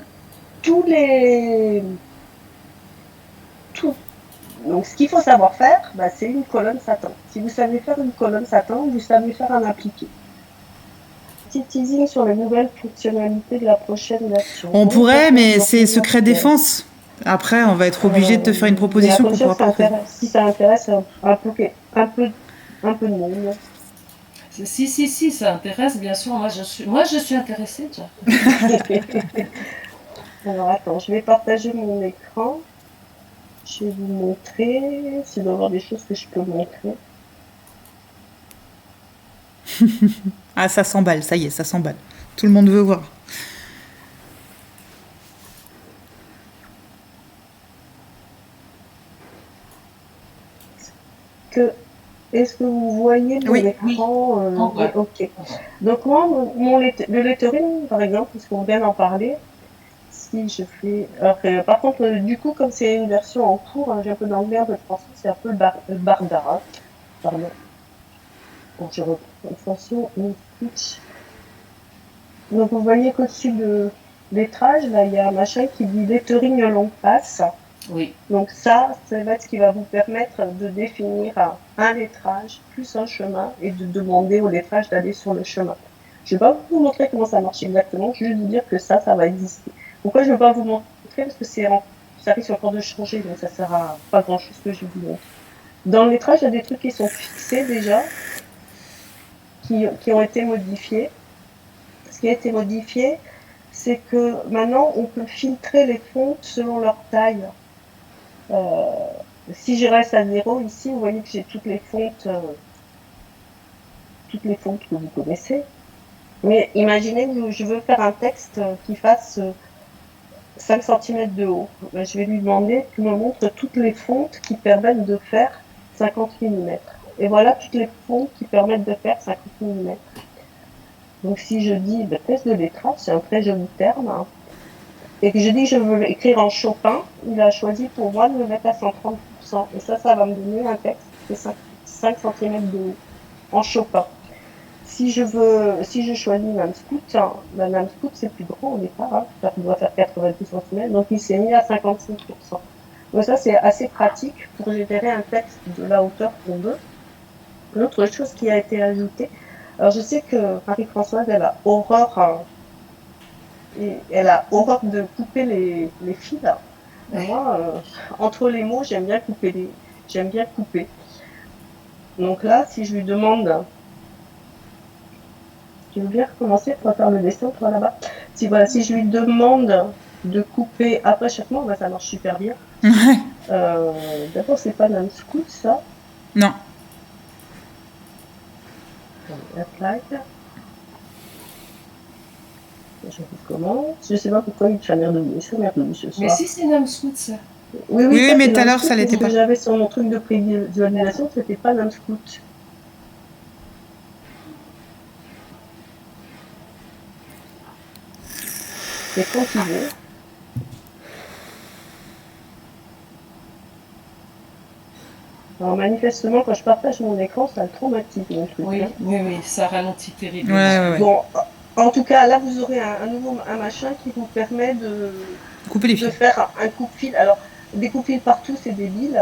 donc ce qu'il faut savoir faire, c'est une colonne satin. Si vous savez faire une colonne satin, vous savez faire un appliqué. Petit teasing sur les nouvelles fonctionnalités de la prochaine version. On pourrait, mais c'est secret défense. Après, on va être obligé de te faire une proposition qu'on pourra pas faire. Si ça intéresse un peu de monde. Si, ça intéresse, bien sûr. Moi, je suis intéressée déjà. Alors, attends, je vais partager mon écran. Je vais vous montrer. S'il doit y avoir des choses que je peux montrer. Ah, ça s'emballe, ça y est, ça s'emballe. Tout le monde veut voir. Est-ce que vous voyez mon écran? Oui. Ok. Donc moi, le lettering, par exemple, puisqu'on vient d'en parler, si je fais... Alors, par contre, du coup, comme c'est une version en cours, j'ai un peu d'anglais, un peu de français, c'est un peu le barbare. Pardon. Donc je reprends attention, une pitch. Donc vous voyez qu'au-dessus de lettrage, là, il y a un machin qui dit lettering longue passe. Oui. Donc ça va être ce qui va vous permettre de définir un lettrage plus un chemin et de demander au lettrage d'aller sur le chemin. Je ne vais pas vous montrer comment ça marche exactement, juste vous dire que ça va exister. Pourquoi je ne vais pas vous montrer? Parce que ça risque encore de changer, donc ça ne sert à pas grand-chose que je vous montre. Dans le lettrage, il y a des trucs qui sont fixés déjà, qui ont été modifiés. Ce qui a été modifié, c'est que maintenant, on peut filtrer les fontes selon leur taille. Si je reste à 0 ici, vous voyez que j'ai toutes les fontes que vous connaissez. Mais imaginez que je veux faire un texte qui fasse 5 cm de haut. Je vais lui demander qu'il me montre toutes les fontes qui permettent de faire 50 mm. Et voilà toutes les fontes qui permettent de faire 50 mm. Donc si je dis test de lettrage, c'est un très joli terme, hein, et que je dis que je veux écrire en Chopin, il a choisi pour moi de le mettre à 130%. Et ça va me donner un texte qui fait 5 cm de haut, en Chopin. Si je choisis NumScout, NumScout c'est plus grand au départ, hein, ça doit faire 90 cm, donc il s'est mis à 55%. Donc ça c'est assez pratique pour générer un texte de la hauteur qu'on veut. L'autre chose qui a été ajoutée, alors je sais que Marie-Françoise elle a horreur de couper les fils. Moi, entre les mots, j'aime bien couper. Donc là, si je lui demande, je veux bien recommencer pour faire le dessin, toi là-bas. Si je lui demande de couper après chaque mot, ça marche super bien. D'abord, c'est pas NumScout, ça. Non. Apply. Je recommence. Je sais pas pourquoi il merdouille ce soir. Mais si c'est NumScout, ça. Oui, mais tout à l'heure, ça l'était pas. Ce que j'avais sur mon truc de prévisualisation, c'était pas NumScout. C'est quand il veut. Alors manifestement, quand je partage mon écran, ça le traumatise mon truc. Oui, Hein. oui, ça ralentit Ouais, terriblement. ouais, ouais. Bon, en tout cas, là, vous aurez un machin qui vous permet Couper les de fils. faire un coupe-fil. Alors, des coupe-fils partout, c'est débile.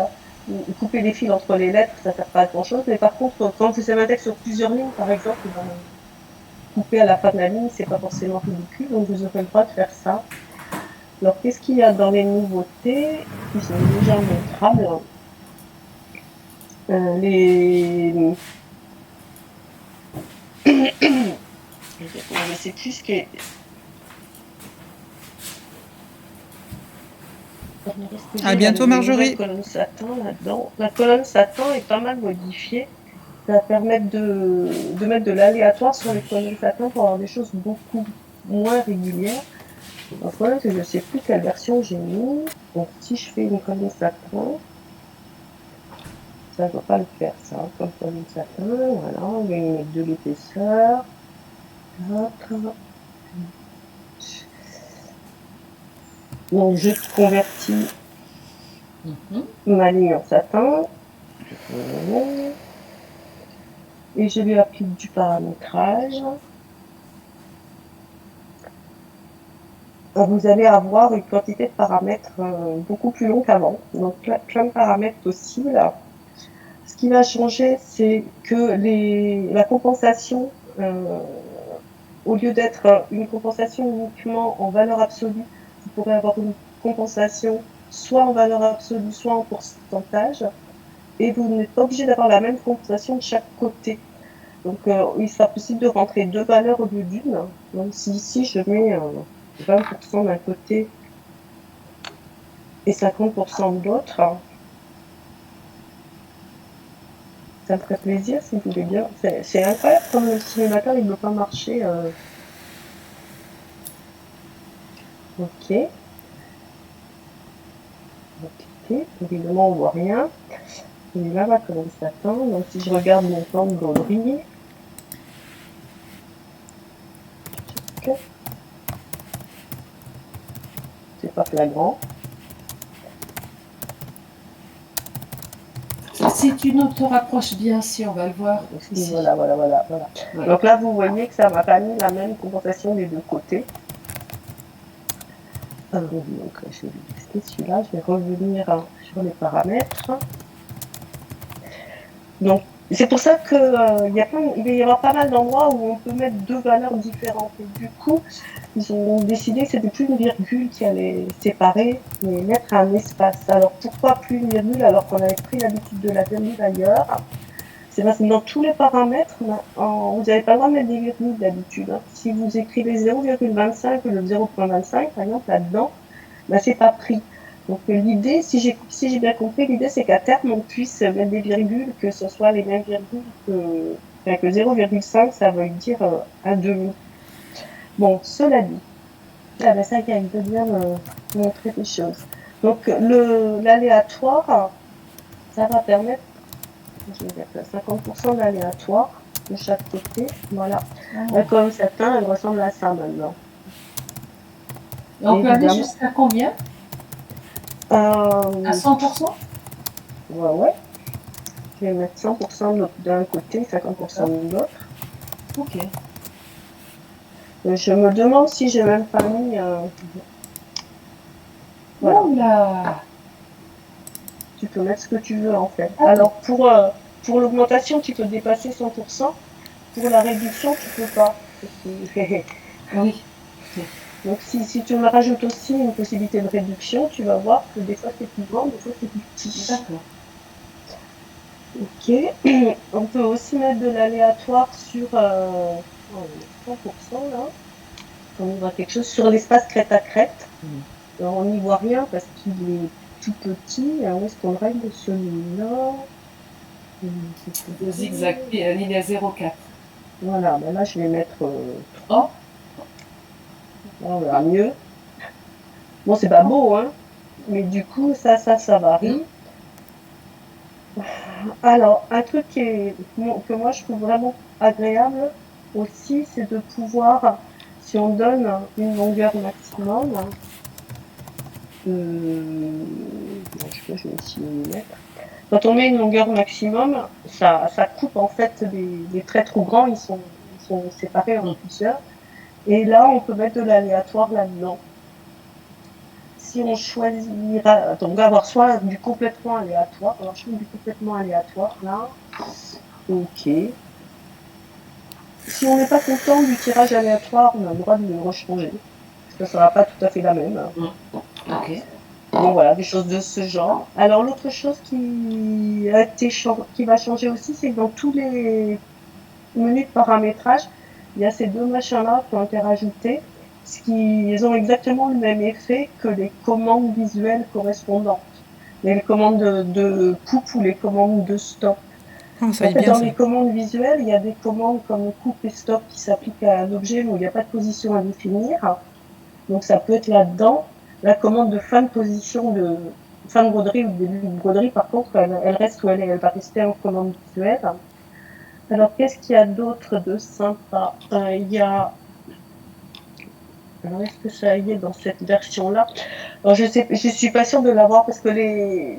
Couper les fils entre les lettres, ça sert pas à grand-chose. Mais par contre, quand vous avez un texte sur plusieurs lignes, par exemple, ben, couper à la fin de la ligne, c'est pas forcément ridicule. Donc, vous aurez le droit de faire ça. Alors, qu'est-ce qu'il y a dans les nouveautés qui sont déjà montrables? Les... Je sais plus ce que... À bientôt, Marjorie. Colonne Satan là-dedans. La colonne Satan est pas mal modifiée. Ça va permettre de mettre de l'aléatoire sur les colonnes Satan pour avoir des choses beaucoup moins régulières. Le problème, c'est que je sais plus quelle version j'ai mis. Donc, si je fais une colonne Satan, ça ne va pas le faire, ça. Comme colonne Satan, voilà, on va y mettre de l'épaisseur. Donc, je convertis ma ligne en satin. Et je lui applique du paramétrage. Vous allez avoir une quantité de paramètres beaucoup plus long qu'avant. Donc, plein de paramètres possibles. Ce qui va changer, c'est que la compensation, au lieu d'être une compensation uniquement en valeur absolue, vous pourrez avoir une compensation soit en valeur absolue, soit en pourcentage. Et vous n'êtes pas obligé d'avoir la même compensation de chaque côté. Donc, il sera possible de rentrer deux valeurs au lieu d'une. Donc, si ici, je mets 20% d'un côté et 50% de l'autre, ça me ferait plaisir si vous voulez bien. C'est incroyable comme le simulateur, il ne veut pas marcher. Ok. On va cliquer. Évidemment, on ne voit rien. Et là, va comment ça s'attend. Donc, si je regarde mon plan de gaudry, c'est pas flagrant. Si tu nous te rapproches bien, si on va le voir. Ici. Voilà. Ouais. Donc là, vous voyez que ça m'a pas mis la même compensation des deux côtés. Donc, je vais tester celui-là. Je vais revenir sur les paramètres. Donc, c'est pour ça qu'il il va y avoir pas mal d'endroits où on peut mettre deux valeurs différentes. Et du coup, ils ont décidé que c'était plus une virgule qui allait séparer, mais mettre un espace. Alors, pourquoi plus une virgule alors qu'on avait pris l'habitude de la virgule ailleurs? C'est parce que dans tous les paramètres, vous n'avez pas le droit de mettre des virgules d'habitude. Hein. Si vous écrivez 0,25 ou le 0,25, par exemple, là-dedans, ben, c'est pas pris. Donc l'idée, si j'ai bien compris, l'idée c'est qu'à terme on puisse mettre des virgules, que ce soit les mêmes virgules que 0,5, ça veut dire un demi. Bon, cela dit, ah ben ça il peut bien me montrer des choses. Donc l'aléatoire, ça va permettre, je vais mettre 50% d'aléatoire de chaque côté. Voilà. La colonne satin, elle ressemble à ça maintenant. Et on peut aller jusqu'à combien? À 100%? Ouais. Je vais mettre 100% d'un côté, 50% de l'autre. Ok. Je me demande si j'ai même pas mis... Voilà. Oula. Tu peux mettre ce que tu veux en fait. Ah. Alors pour l'augmentation, tu peux dépasser 100%. Pour la réduction, tu peux pas. Oui. Donc si tu me rajoutes aussi une possibilité de réduction, tu vas voir que des fois c'est plus grand, des fois c'est plus petit. D'accord. Ok. On peut aussi mettre de l'aléatoire sur 100% là. On voit quelque chose sur l'espace crête à crête. Alors, on n'y voit rien parce qu'il est tout petit. Alors, où est-ce qu'on règle celui-là? Le zigzag, ligne 0,4. Voilà, ben là je vais mettre 3. Là, on verra mieux. Bon, c'est pas beau, hein, mais du coup, ça varie. Alors, un truc que moi je trouve vraiment agréable aussi, c'est de pouvoir, si on donne une longueur maximum, je vais essayer de mettre. Quand on met une longueur maximum, ça coupe en fait les traits trop grands, ils sont séparés en plusieurs. Et là, on peut mettre de l'aléatoire là-dedans. Si on choisira, donc on va avoir soit du complètement aléatoire, alors je fais du complètement aléatoire là, ok. Si on n'est pas content du tirage aléatoire, on a le droit de le rechanger, parce que ça sera pas tout à fait la même. Ok. Donc voilà, des choses de ce genre. Alors l'autre chose qui va changer aussi, c'est que dans tous les menus de paramétrage, il y a ces deux machins-là qui ont été rajoutés, ils ont exactement le même effet que les commandes visuelles correspondantes. Les commandes de coupe ou les commandes de stop. Oh, ça En y est fait, bien, dans ça. les commandes visuelles, il y a des commandes comme coupe et stop qui s'appliquent à un objet où il n'y a pas de position à définir. Donc ça peut être là-dedans. La commande de fin de position de fin de broderie ou de début de broderie, par contre, elle reste où elle est. Elle va rester en commande visuelle. Alors, qu'est-ce qu'il y a d'autre de sympa? Il y a... Alors, est-ce que ça y est dans cette version-là? Alors, je suis pas sûre de l'avoir parce que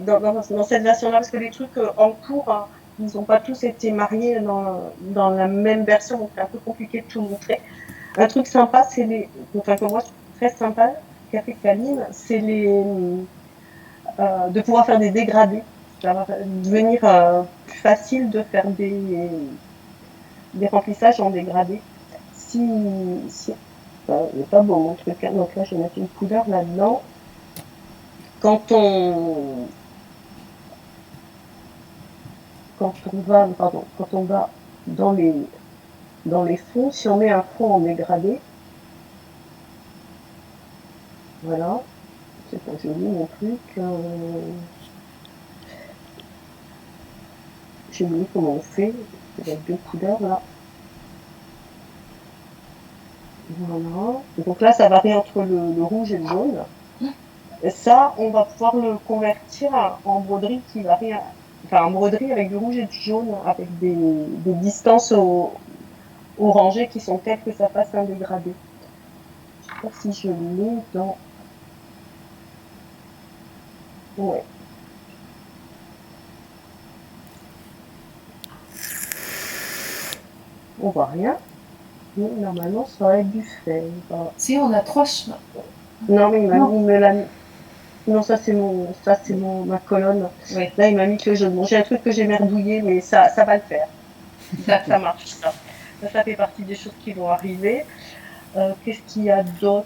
dans cette version-là, parce que les trucs en cours, hein, ils n'ont pas tous été mariés dans la même version, donc c'est un peu compliqué de tout montrer. Un truc sympa, enfin, que moi je trouve très sympa, qu'a fait Kaline, c'est de pouvoir faire des dégradés. Ça va devenir plus facile de faire des remplissages en dégradé. Si il n'est pas beau mon truc, hein, donc là je vais mettre une couleur là-dedans. Quand on va dans les fonds, si on met un fond en dégradé, voilà, c'est pas joli mon truc. J'ai oublié comment on fait. Il y a deux couleurs là. Voilà. Donc là, ça varie entre le rouge et le jaune. Et ça, on va pouvoir le convertir en broderie qui varie, enfin en broderie avec du rouge et du jaune, avec des distances au rangées qui sont telles que ça fasse un dégradé. Je sais pas si je l'ai dans. Ouais. On voit rien. Mais normalement, ça aurait dû faire. Si, on a 3 chemins. Non, mais il me l'a mis. Non, ça c'est ma colonne. Oui. Là, il m'a mis que le jaune. Bon, j'ai un truc que j'ai merdouillé, mais ça va le faire. Ça marche, ça. Ça fait partie des choses qui vont arriver. Qu'est-ce qu'il y a d'autre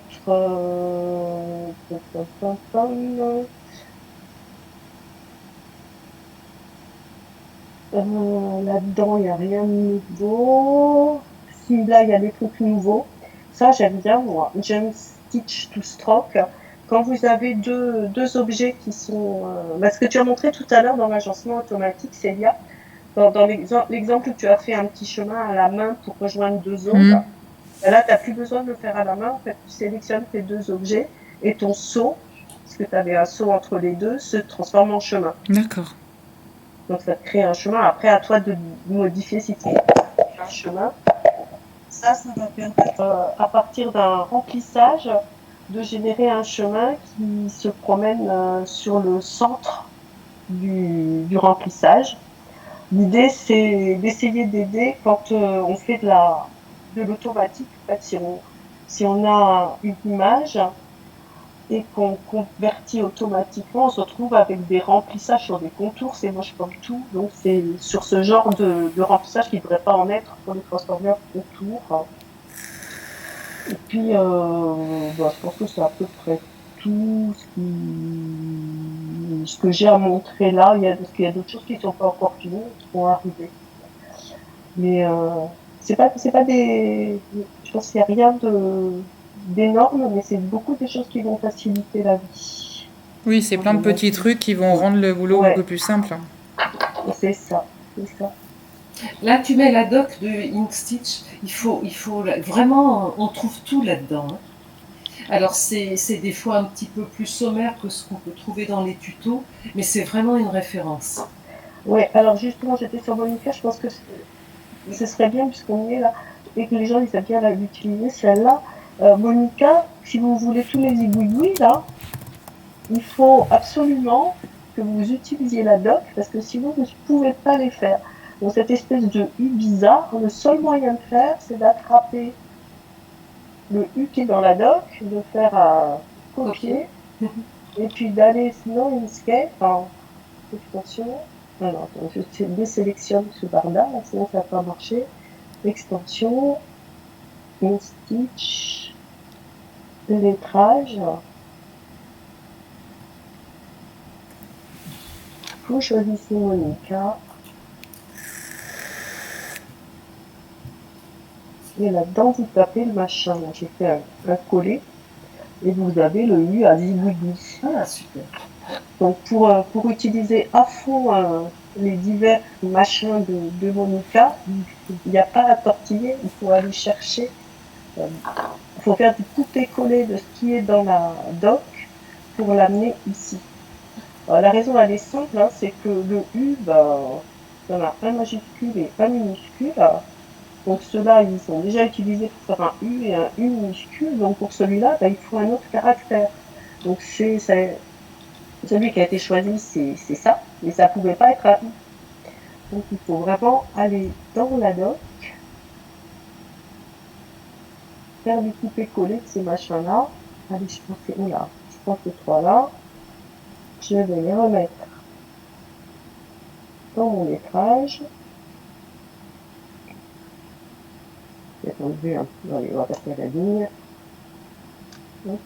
là-dedans, il n'y a rien de nouveau. Si, là, il y a des trucs nouveaux. Ça, j'aime bien, moi. J'aime Stitch to Stroke. Quand vous avez deux objets qui sont... ce que tu as montré tout à l'heure dans l'agencement automatique, Célia, dans l'exemple où tu as fait un petit chemin à la main pour rejoindre deux ongles, là, tu n'as plus besoin de le faire à la main. En fait, tu sélectionnes tes deux objets et ton saut, parce que tu avais un saut entre les deux, se transforme en chemin. D'accord. Donc, ça te crée un chemin. Après, à toi de modifier si tu veux un chemin. Ça va permettre, à partir d'un remplissage, de générer un chemin qui se promène sur le centre du remplissage. L'idée, c'est d'essayer d'aider quand on fait de l'automatique. En fait, si on a une image et qu'on convertit automatiquement, on se retrouve avec des remplissages sur des contours, c'est moche comme tout. Donc c'est sur ce genre de remplissage qu'il ne devrait pas en être pour les transformers contours. Et puis, je pense que c'est à peu près tout ce que j'ai à montrer là. Il y a d'autres choses qui ne sont pas encore finies, qui vont arriver. Mais c'est pas des... Je pense qu'il n'y a rien d'énorme, mais c'est beaucoup de choses qui vont faciliter la vie. Oui, c'est plein de petits trucs qui vont rendre le boulot beaucoup plus simple. C'est ça, c'est ça. Là, tu mets la doc de Inkstitch. Il faut vraiment, on trouve tout là-dedans. Hein. Alors, c'est des fois un petit peu plus sommaire que ce qu'on peut trouver dans les tutos, mais c'est vraiment une référence. Ouais, alors justement, j'étais sur Monica, je pense que ce serait bien, puisqu'on est là, et que les gens ils aiment bien l'utiliser, celle-là. Monica, si vous voulez tous les zigouigouis, là, il faut absolument que vous utilisiez la doque, parce que sinon vous ne pouvez pas les faire. Donc cette espèce de U bizarre, le seul moyen de faire, c'est d'attraper le U qui est dans la doc, de faire un copier, et puis d'aller sinon escape, en extension. Alors, attends, je désélectionne ce barre-là, sinon ça va pas marcher. Extension, stitch, lettrage. Vous choisissez Monica. Et là-dedans, vous tapez le machin. J'ai fait un coller. Et vous avez le U à zigouigou. Ah, super. Donc pour utiliser à fond les divers machins de Monica, il n'y a pas à tortiller, il faut aller chercher, il faut faire du coupé-coller de ce qui est dans la doc pour l'amener ici. Alors, la raison elle est simple, hein, c'est que le U, il y en a un majuscule et un minuscule. Donc ceux-là, ils sont déjà utilisés pour faire un U et un U minuscule. Donc pour celui-là, il faut un autre caractère. Donc celui qui a été choisi, c'est ça, mais ça pouvait pas être un U. Donc il faut vraiment aller dans la doc, faire du coupé-coller de ces machins-là. Allez, je pense que 3 là. Je vais les remettre dans mon lettrage. Je vais enlever un peu, allez, on va passer à la ligne. Donc,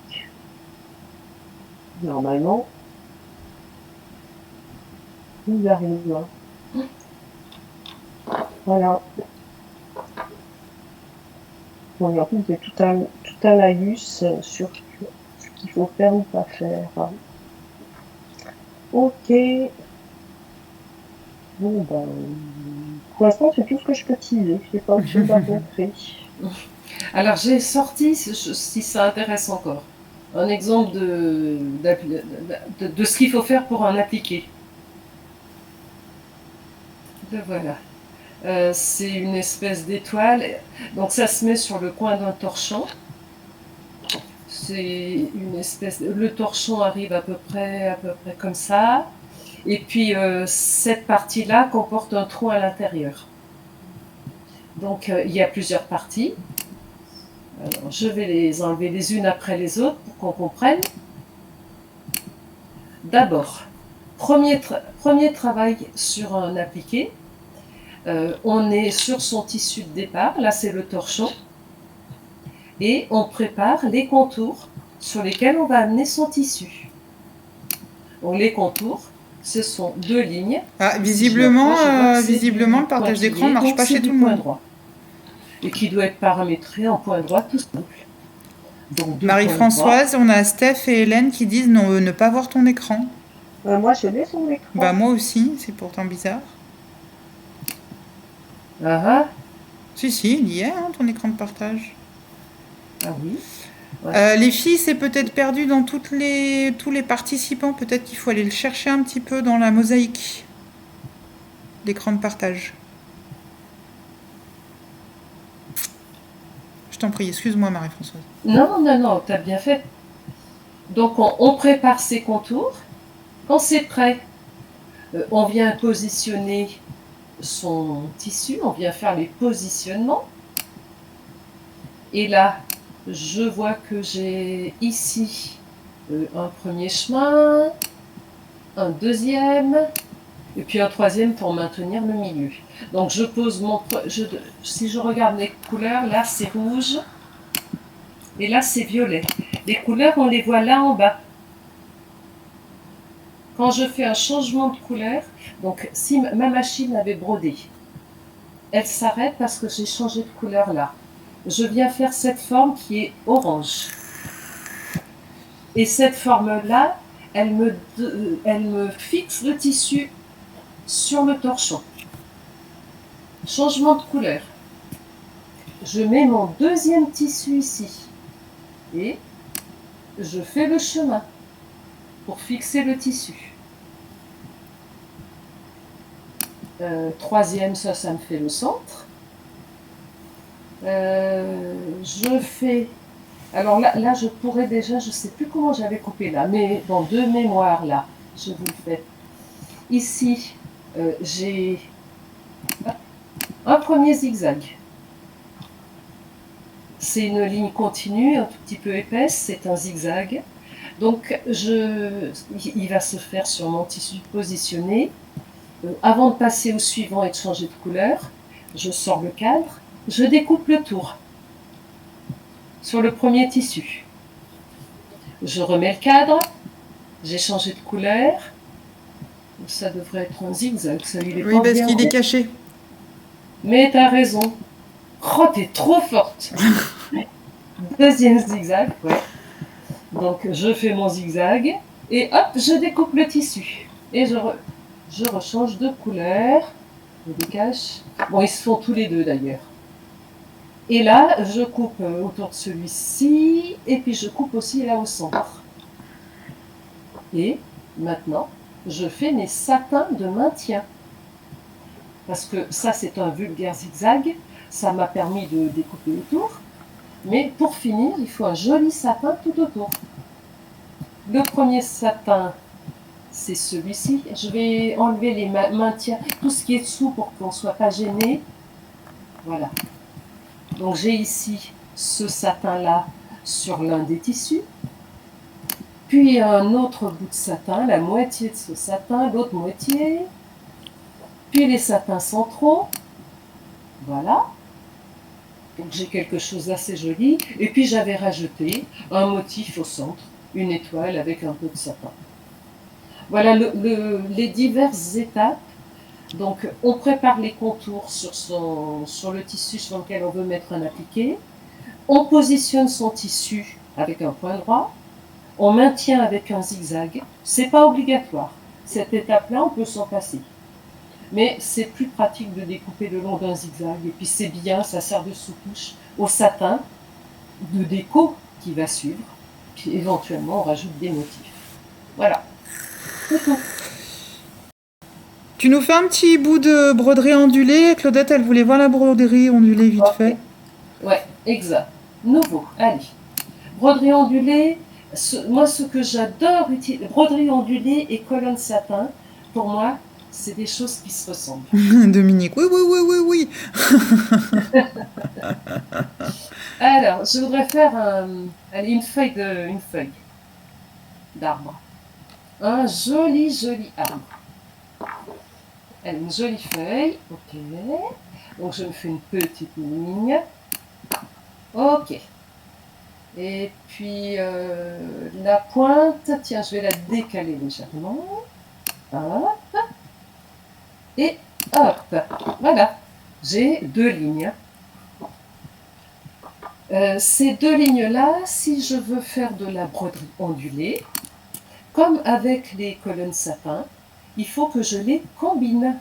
normalement, il arrive là. Voilà. Bon, et en plus, j'ai tout un laïus sur ce qu'il faut faire ou pas faire. Ok. Bon, pour l'instant, c'est tout ce que je peux teaser. Je n'ai pas autre chose à montrer. Alors, j'ai sorti, si ça intéresse encore, un exemple de ce qu'il faut faire pour un appliqué. Le voilà. C'est une espèce d'étoile. Donc, ça se met sur le coin d'un torchon. C'est une espèce. Le torchon arrive à peu près comme ça. Et puis, cette partie-là comporte un trou à l'intérieur. Donc, il y a plusieurs parties. Alors, je vais les enlever les unes après les autres pour qu'on comprenne. D'abord, premier travail sur un appliqué. On est sur son tissu de départ. Là, c'est le torchon. Et on prépare les contours sur lesquels on va amener son tissu. Donc, les contours, ce sont 2 lignes. Ah, visiblement, le partage d'écran ne marche pas chez tout le monde. Droit, et qui doit être paramétré en point droit tout simple. Marie-Françoise, on a Steph et Hélène qui disent non, ne pas voir ton écran. Moi, je l'ai son écran. Moi aussi, c'est pourtant bizarre. Ah. Si, il y est, hein, ton écran de partage. Ah oui. Ouais. Les filles, c'est peut-être perdu dans tous les participants. Peut-être qu'il faut aller le chercher un petit peu dans la mosaïque. L'écran de partage. Je t'en prie, excuse-moi Marie-Françoise. Non, t'as bien fait. Donc on prépare ses contours. Quand c'est prêt, on vient positionner son tissu, on vient faire les positionnements. Et là, je vois que j'ai ici un premier chemin, un deuxième, et puis un troisième pour maintenir le milieu. Donc je pose si je regarde les couleurs, là c'est rouge, et là c'est violet. Les couleurs, on les voit là en bas. Quand je fais un changement de couleur, donc si ma machine avait brodé, elle s'arrête parce que j'ai changé de couleur là. Je viens faire cette forme qui est orange. Et cette forme-là, elle me fixe le tissu sur le torchon. Changement de couleur. Je mets mon deuxième tissu ici. Et je fais le chemin pour fixer le tissu. Troisième, ça me fait le centre. Je fais... Alors là, je pourrais déjà, je ne sais plus comment j'avais coupé là, mais bon, de mémoire là, je vous le fais ici, j'ai un premier zigzag. C'est une ligne continue, un tout petit peu épaisse, c'est un zigzag. Donc, il va se faire sur mon tissu positionné. Avant de passer au suivant et de changer de couleur, je sors le cadre, je découpe le tour sur le premier tissu. Je remets le cadre, j'ai changé de couleur. Ça devrait être un zigzag, ça il est Oui, pas parce bien. qu'il est caché. Mais t'as raison. Oh, t'es trop forte. Deuxième zigzag, ouais. Donc je fais mon zigzag et hop, je découpe le tissu. Et je rechange de couleur. Je décache. Bon, ils se font tous les deux d'ailleurs. Et là, je coupe autour de celui-ci et puis je coupe aussi là au centre. Et maintenant, je fais mes satins de maintien. Parce que ça, c'est un vulgaire zigzag. Ça m'a permis de découper autour. Mais pour finir, il faut un joli satin tout autour. Le premier satin, c'est celui-ci. Je vais enlever les maintiens, tout ce qui est dessous pour qu'on ne soit pas gêné. Voilà. Donc j'ai ici ce satin-là sur l'un des tissus. Puis un autre bout de satin, la moitié de ce satin, l'autre moitié. Puis les satins centraux. Voilà. Donc j'ai quelque chose d'assez joli. Et puis j'avais rajouté un motif au centre, une étoile avec un peu de satin. Voilà les diverses étapes. Donc on prépare les contours sur le tissu sur lequel on veut mettre un appliqué. On positionne son tissu avec un point droit. On maintient avec un zigzag. C'est pas obligatoire. Cette étape-là, on peut s'en passer. Mais c'est plus pratique de découper le long d'un zigzag. Et puis c'est bien, ça sert de sous-couche au satin de déco qui va suivre. Puis éventuellement, on rajoute des motifs. Voilà, c'est tout. Tu nous fais un petit bout de broderie ondulée. Claudette, elle voulait voir la broderie ondulée vite fait. Ouais, exact. Nouveau, allez. Broderie ondulée, moi ce que j'adore utiliser, broderie ondulée et colonne satin, pour moi, c'est des choses qui se ressemblent. Dominique, oui, oui, oui, oui, oui. Alors, je voudrais faire une feuille d'arbre. Un joli, joli arbre. Allez, une jolie feuille. Ok. Donc, je me fais une petite ligne. Ok. Et puis, la pointe, tiens, je vais la décaler légèrement. Hop. Et hop. Voilà. J'ai deux lignes. Ces deux lignes-là, si je veux faire de la broderie ondulée, comme avec les colonnes satin, il faut que je les combine.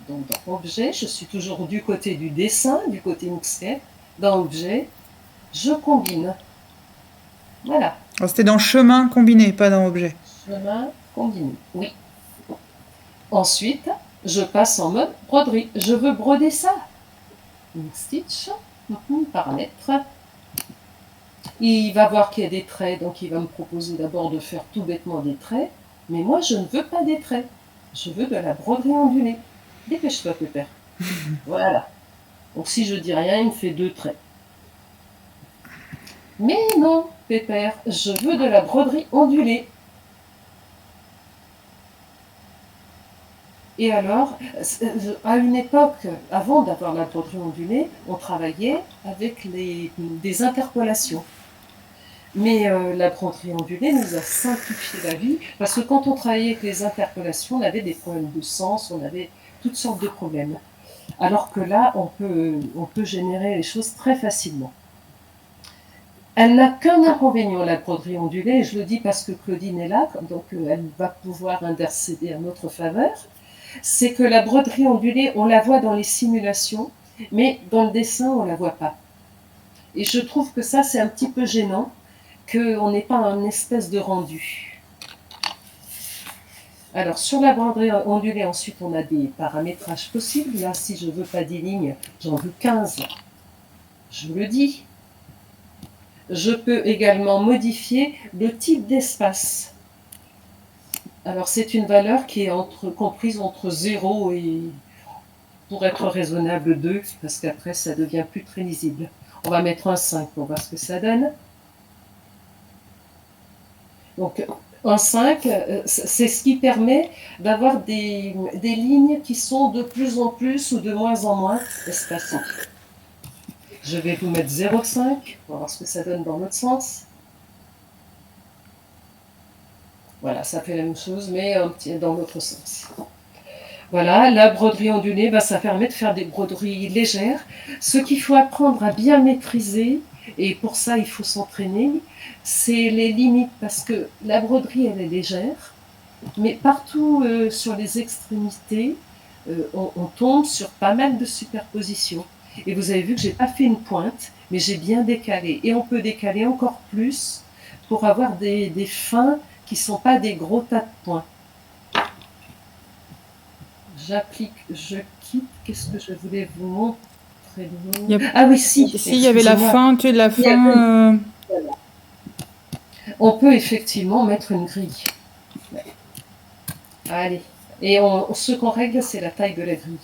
Donc dans Objet, je suis toujours du côté du dessin, du côté Inkscape. Dans Objet, je combine. Voilà. C'était dans chemin combiné, pas dans objet. Chemin combiné, oui. Ensuite, je passe en mode broderie. Je veux broder ça. Une stitch, paramètres. Il va voir qu'il y a des traits, donc il va me proposer d'abord de faire tout bêtement des traits. Mais moi, je ne veux pas des traits. Je veux de la broderie ondulée. Dépêche-toi, Pépère. Voilà. Donc si je dis rien, il me fait deux traits. Mais non, Pépère, je veux de la broderie ondulée. Et alors, à une époque, avant d'avoir la broderie ondulée, on travaillait avec des interpolations. Mais la broderie ondulée nous a simplifié la vie, parce que quand on travaillait avec les interpolations, on avait des problèmes de sens, on avait toutes sortes de problèmes. Alors que là, on peut générer les choses très facilement. Elle n'a qu'un inconvénient, la broderie ondulée, et je le dis parce que Claudine est là, donc elle va pouvoir intercéder en notre faveur. C'est que la broderie ondulée, on la voit dans les simulations, mais dans le dessin, on ne la voit pas. Et je trouve que ça, c'est un petit peu gênant, qu'on n'ait pas un espèce de rendu. Alors, sur la broderie ondulée, ensuite, on a des paramétrages possibles. Là, si je ne veux pas 10 lignes, j'en veux 15. Je le dis. Je peux également modifier le type d'espace. Alors, c'est une valeur qui est comprise entre 0 et, pour être raisonnable, 2, parce qu'après, ça devient plus très lisible. On va mettre un 5 pour voir ce que ça donne. Donc, un 5, c'est ce qui permet d'avoir des lignes qui sont de plus en plus ou de moins en moins espacées. Je vais vous mettre 0,5 pour voir ce que ça donne dans l'autre sens. Voilà, ça fait la même chose, mais dans l'autre sens. Voilà, la broderie ondulée, ça permet de faire des broderies légères. Ce qu'il faut apprendre à bien maîtriser, et pour ça il faut s'entraîner, c'est les limites, parce que la broderie elle est légère, mais partout sur les extrémités, on tombe sur pas mal de superpositions. Et vous avez vu que j'ai pas fait une pointe, mais j'ai bien décalé. Et on peut décaler encore plus pour avoir des fins qui ne sont pas des gros tas de points. J'applique, je quitte. Qu'est-ce que je voulais vous montrer? Ah oui, si. Si, il y avait la fin, tu es de la fin. On peut effectivement mettre une grille. Allez. Et ce qu'on règle, c'est la taille de la grille.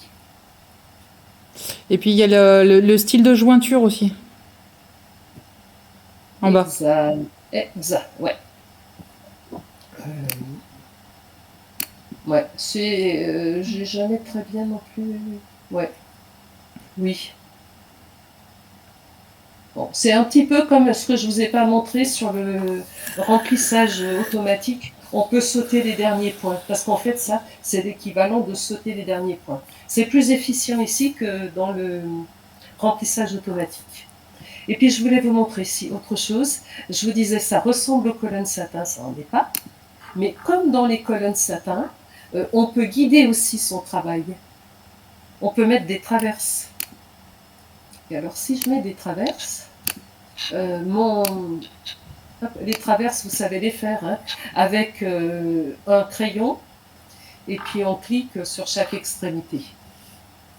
Et puis il y a le style de jointure aussi. En bas. Exact, ouais. Ouais, j'ai jamais très bien non plus. Ouais. Oui. Bon, c'est un petit peu comme ce que je vous ai pas montré sur le remplissage automatique. On peut sauter les derniers points, parce qu'en fait, ça, c'est l'équivalent de sauter les derniers points. C'est plus efficient ici que dans le remplissage automatique. Et puis, je voulais vous montrer ici autre chose. Je vous disais, ça ressemble aux colonnes satin, ça n'en est pas. Mais comme dans les colonnes satin, on peut guider aussi son travail. On peut mettre des traverses. Et alors, si je mets des traverses, les traverses, vous savez les faire, hein, avec un crayon, et puis on clique sur chaque extrémité.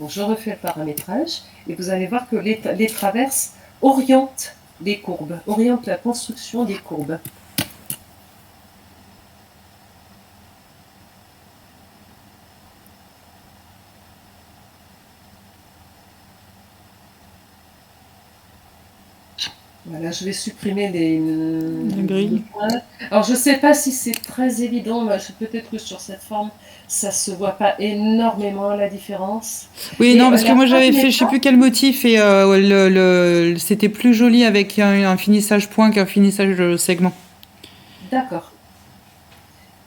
Donc, je refais le paramétrage, et vous allez voir que les traverses orientent les courbes, orientent la construction des courbes. Voilà, je vais supprimer les grilles. Alors, je ne sais pas si c'est très évident, mais peut-être que sur cette forme, ça ne se voit pas énormément la différence. Oui, et non, parce que moi j'avais fait, je ne sais plus quel motif, et c'était plus joli avec un finissage point qu'un finissage segment. D'accord.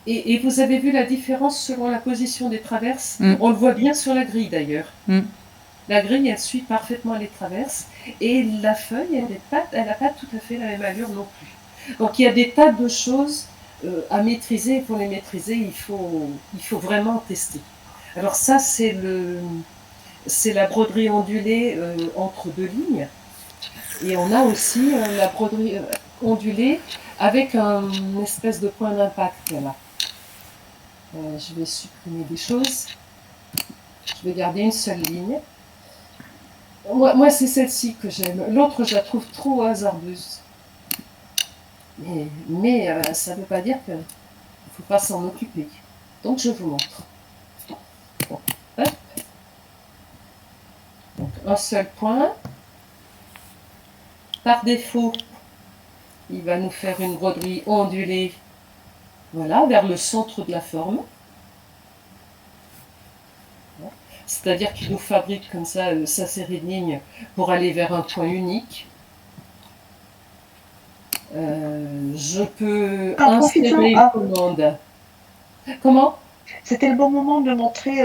Et vous avez vu la différence selon la position des traverses? On le voit bien sur la grille d'ailleurs. La grille, elle suit parfaitement les traverses, et la feuille, elle n'a pas tout à fait la même allure non plus. Donc il y a des tas de choses à maîtriser, et pour les maîtriser, il faut vraiment tester. Alors ça, c'est la broderie ondulée entre deux lignes, et on a aussi la broderie ondulée avec une espèce de point d'impact là. Je vais supprimer des choses. Je vais garder une seule ligne. Moi c'est celle-ci que j'aime. L'autre, je la trouve trop hasardeuse. Mais ça ne veut pas dire qu'il ne faut pas s'en occuper. Donc, je vous montre. Bon, hop. Donc, un seul point. Par défaut, il va nous faire une broderie ondulée, voilà, vers le centre de la forme. C'est-à-dire qu'il nous fabrique comme ça sa série de lignes pour aller vers un point unique. Je peux insérer une commande. Comment? C'était le bon moment de montrer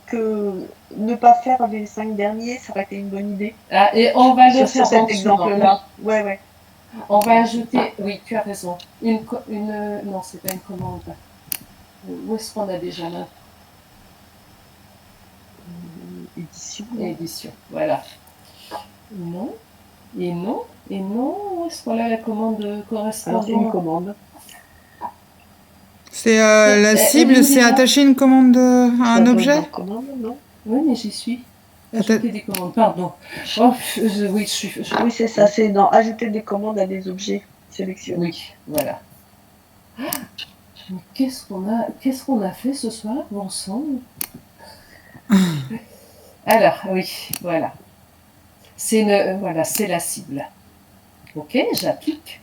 que ne pas faire les 5 derniers, ça aurait été une bonne idée. Ah, et on va le faire sur cet exemple-là. Ouais. On va ajouter, oui, tu as raison. Non, c'est pas une commande. Où est-ce qu'on a déjà là? Édition, voilà. Non. Et non. Où est-ce qu'on a la commande correspondante? C'est une commande. C'est la cible, c'est attacher une commande à un objet? Commande, non? Oui, mais j'y suis. Ajouter des commandes, pardon. Oh, oui, oui, c'est ça, c'est dans ajouter des commandes à des objets sélectionnés. Oui, voilà. Mais qu'est-ce qu'on a fait ce soir, bon sang? Alors, oui, voilà. Voilà, c'est la cible. Ok, j'applique.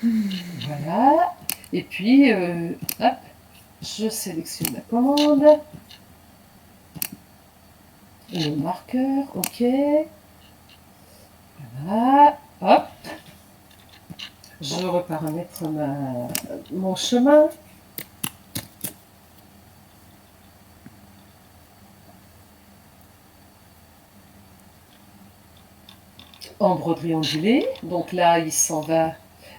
Voilà. Et puis, hop, je sélectionne la commande. Le marqueur, ok. Voilà, hop. Je reparamètre mon chemin. En broderie ondulée. Donc là, il s'en va.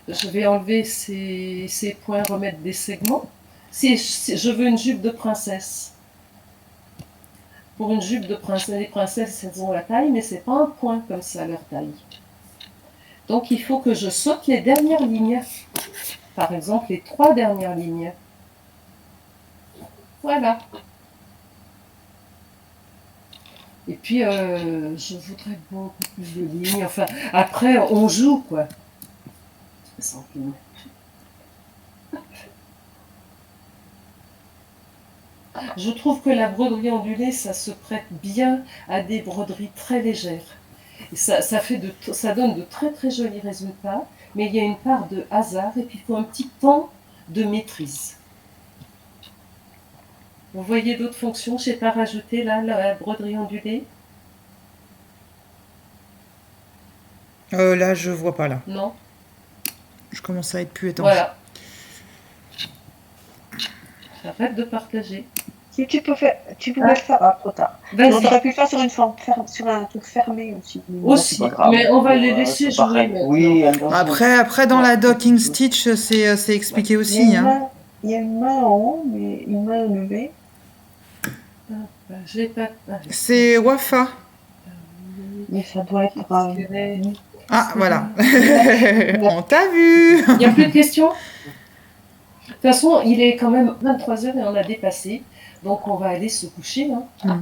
Je vais enlever ces points, remettre des segments. Si je veux une jupe de princesse. Pour une jupe de princesse, les princesses, elles ont la taille, mais c'est pas un point comme ça, leur taille. Donc il faut que je saute les dernières lignes. Par exemple, les 3 dernières lignes. Voilà. Et puis, je voudrais beaucoup plus de lignes. Enfin, après, on joue, quoi. Sans lignes. Je trouve que la broderie ondulée, ça se prête bien à des broderies très légères. Et ça donne de très très jolis résultats, mais il y a une part de hasard et puis il faut un petit temps de maîtrise. Vous voyez d'autres fonctions? Je n'ai pas rajouté là la broderie ondulée. Là, je vois pas là. Non. Je commence à être plus étanche. Voilà. J'arrête de partager. Si tu peux faire, tu pouvais le faire trop tard. Vas-y. On aurait pu le faire sur une forme, sur un truc fermé aussi. Aussi, mais on va les laisser jouer maintenant. Oui, Après, dans la docking stitch, c'est expliqué aussi. Hein. Il y a une main en haut, mais une main levée. Je l'ai pas. C'est Wafa. Mais ça doit être. Ah, voilà. On t'a vu. Il n'y a plus de questions? De toute façon, il est quand même 23h et on a dépassé. Donc on va aller se coucher. Hein.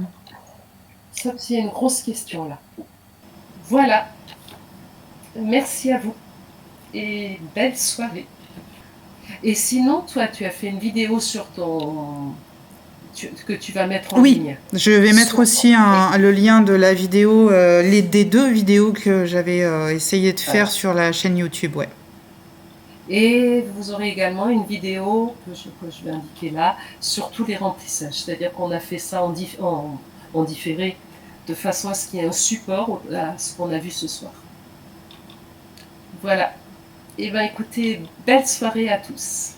Sauf s'il y a une grosse question là. Voilà. Merci à vous. Et belle soirée. Et sinon, toi, tu as fait une vidéo sur que tu vas mettre en ligne. Oui, je vais mettre aussi le lien de la vidéo, des 2 vidéos que j'avais essayé de faire sur la chaîne YouTube, ouais. Et vous aurez également une vidéo que je vais indiquer là sur tous les remplissages. C'est-à-dire qu'on a fait ça en différé de façon à ce qu'il y ait un support à ce qu'on a vu ce soir. Voilà. Et bien écoutez, belle soirée à tous.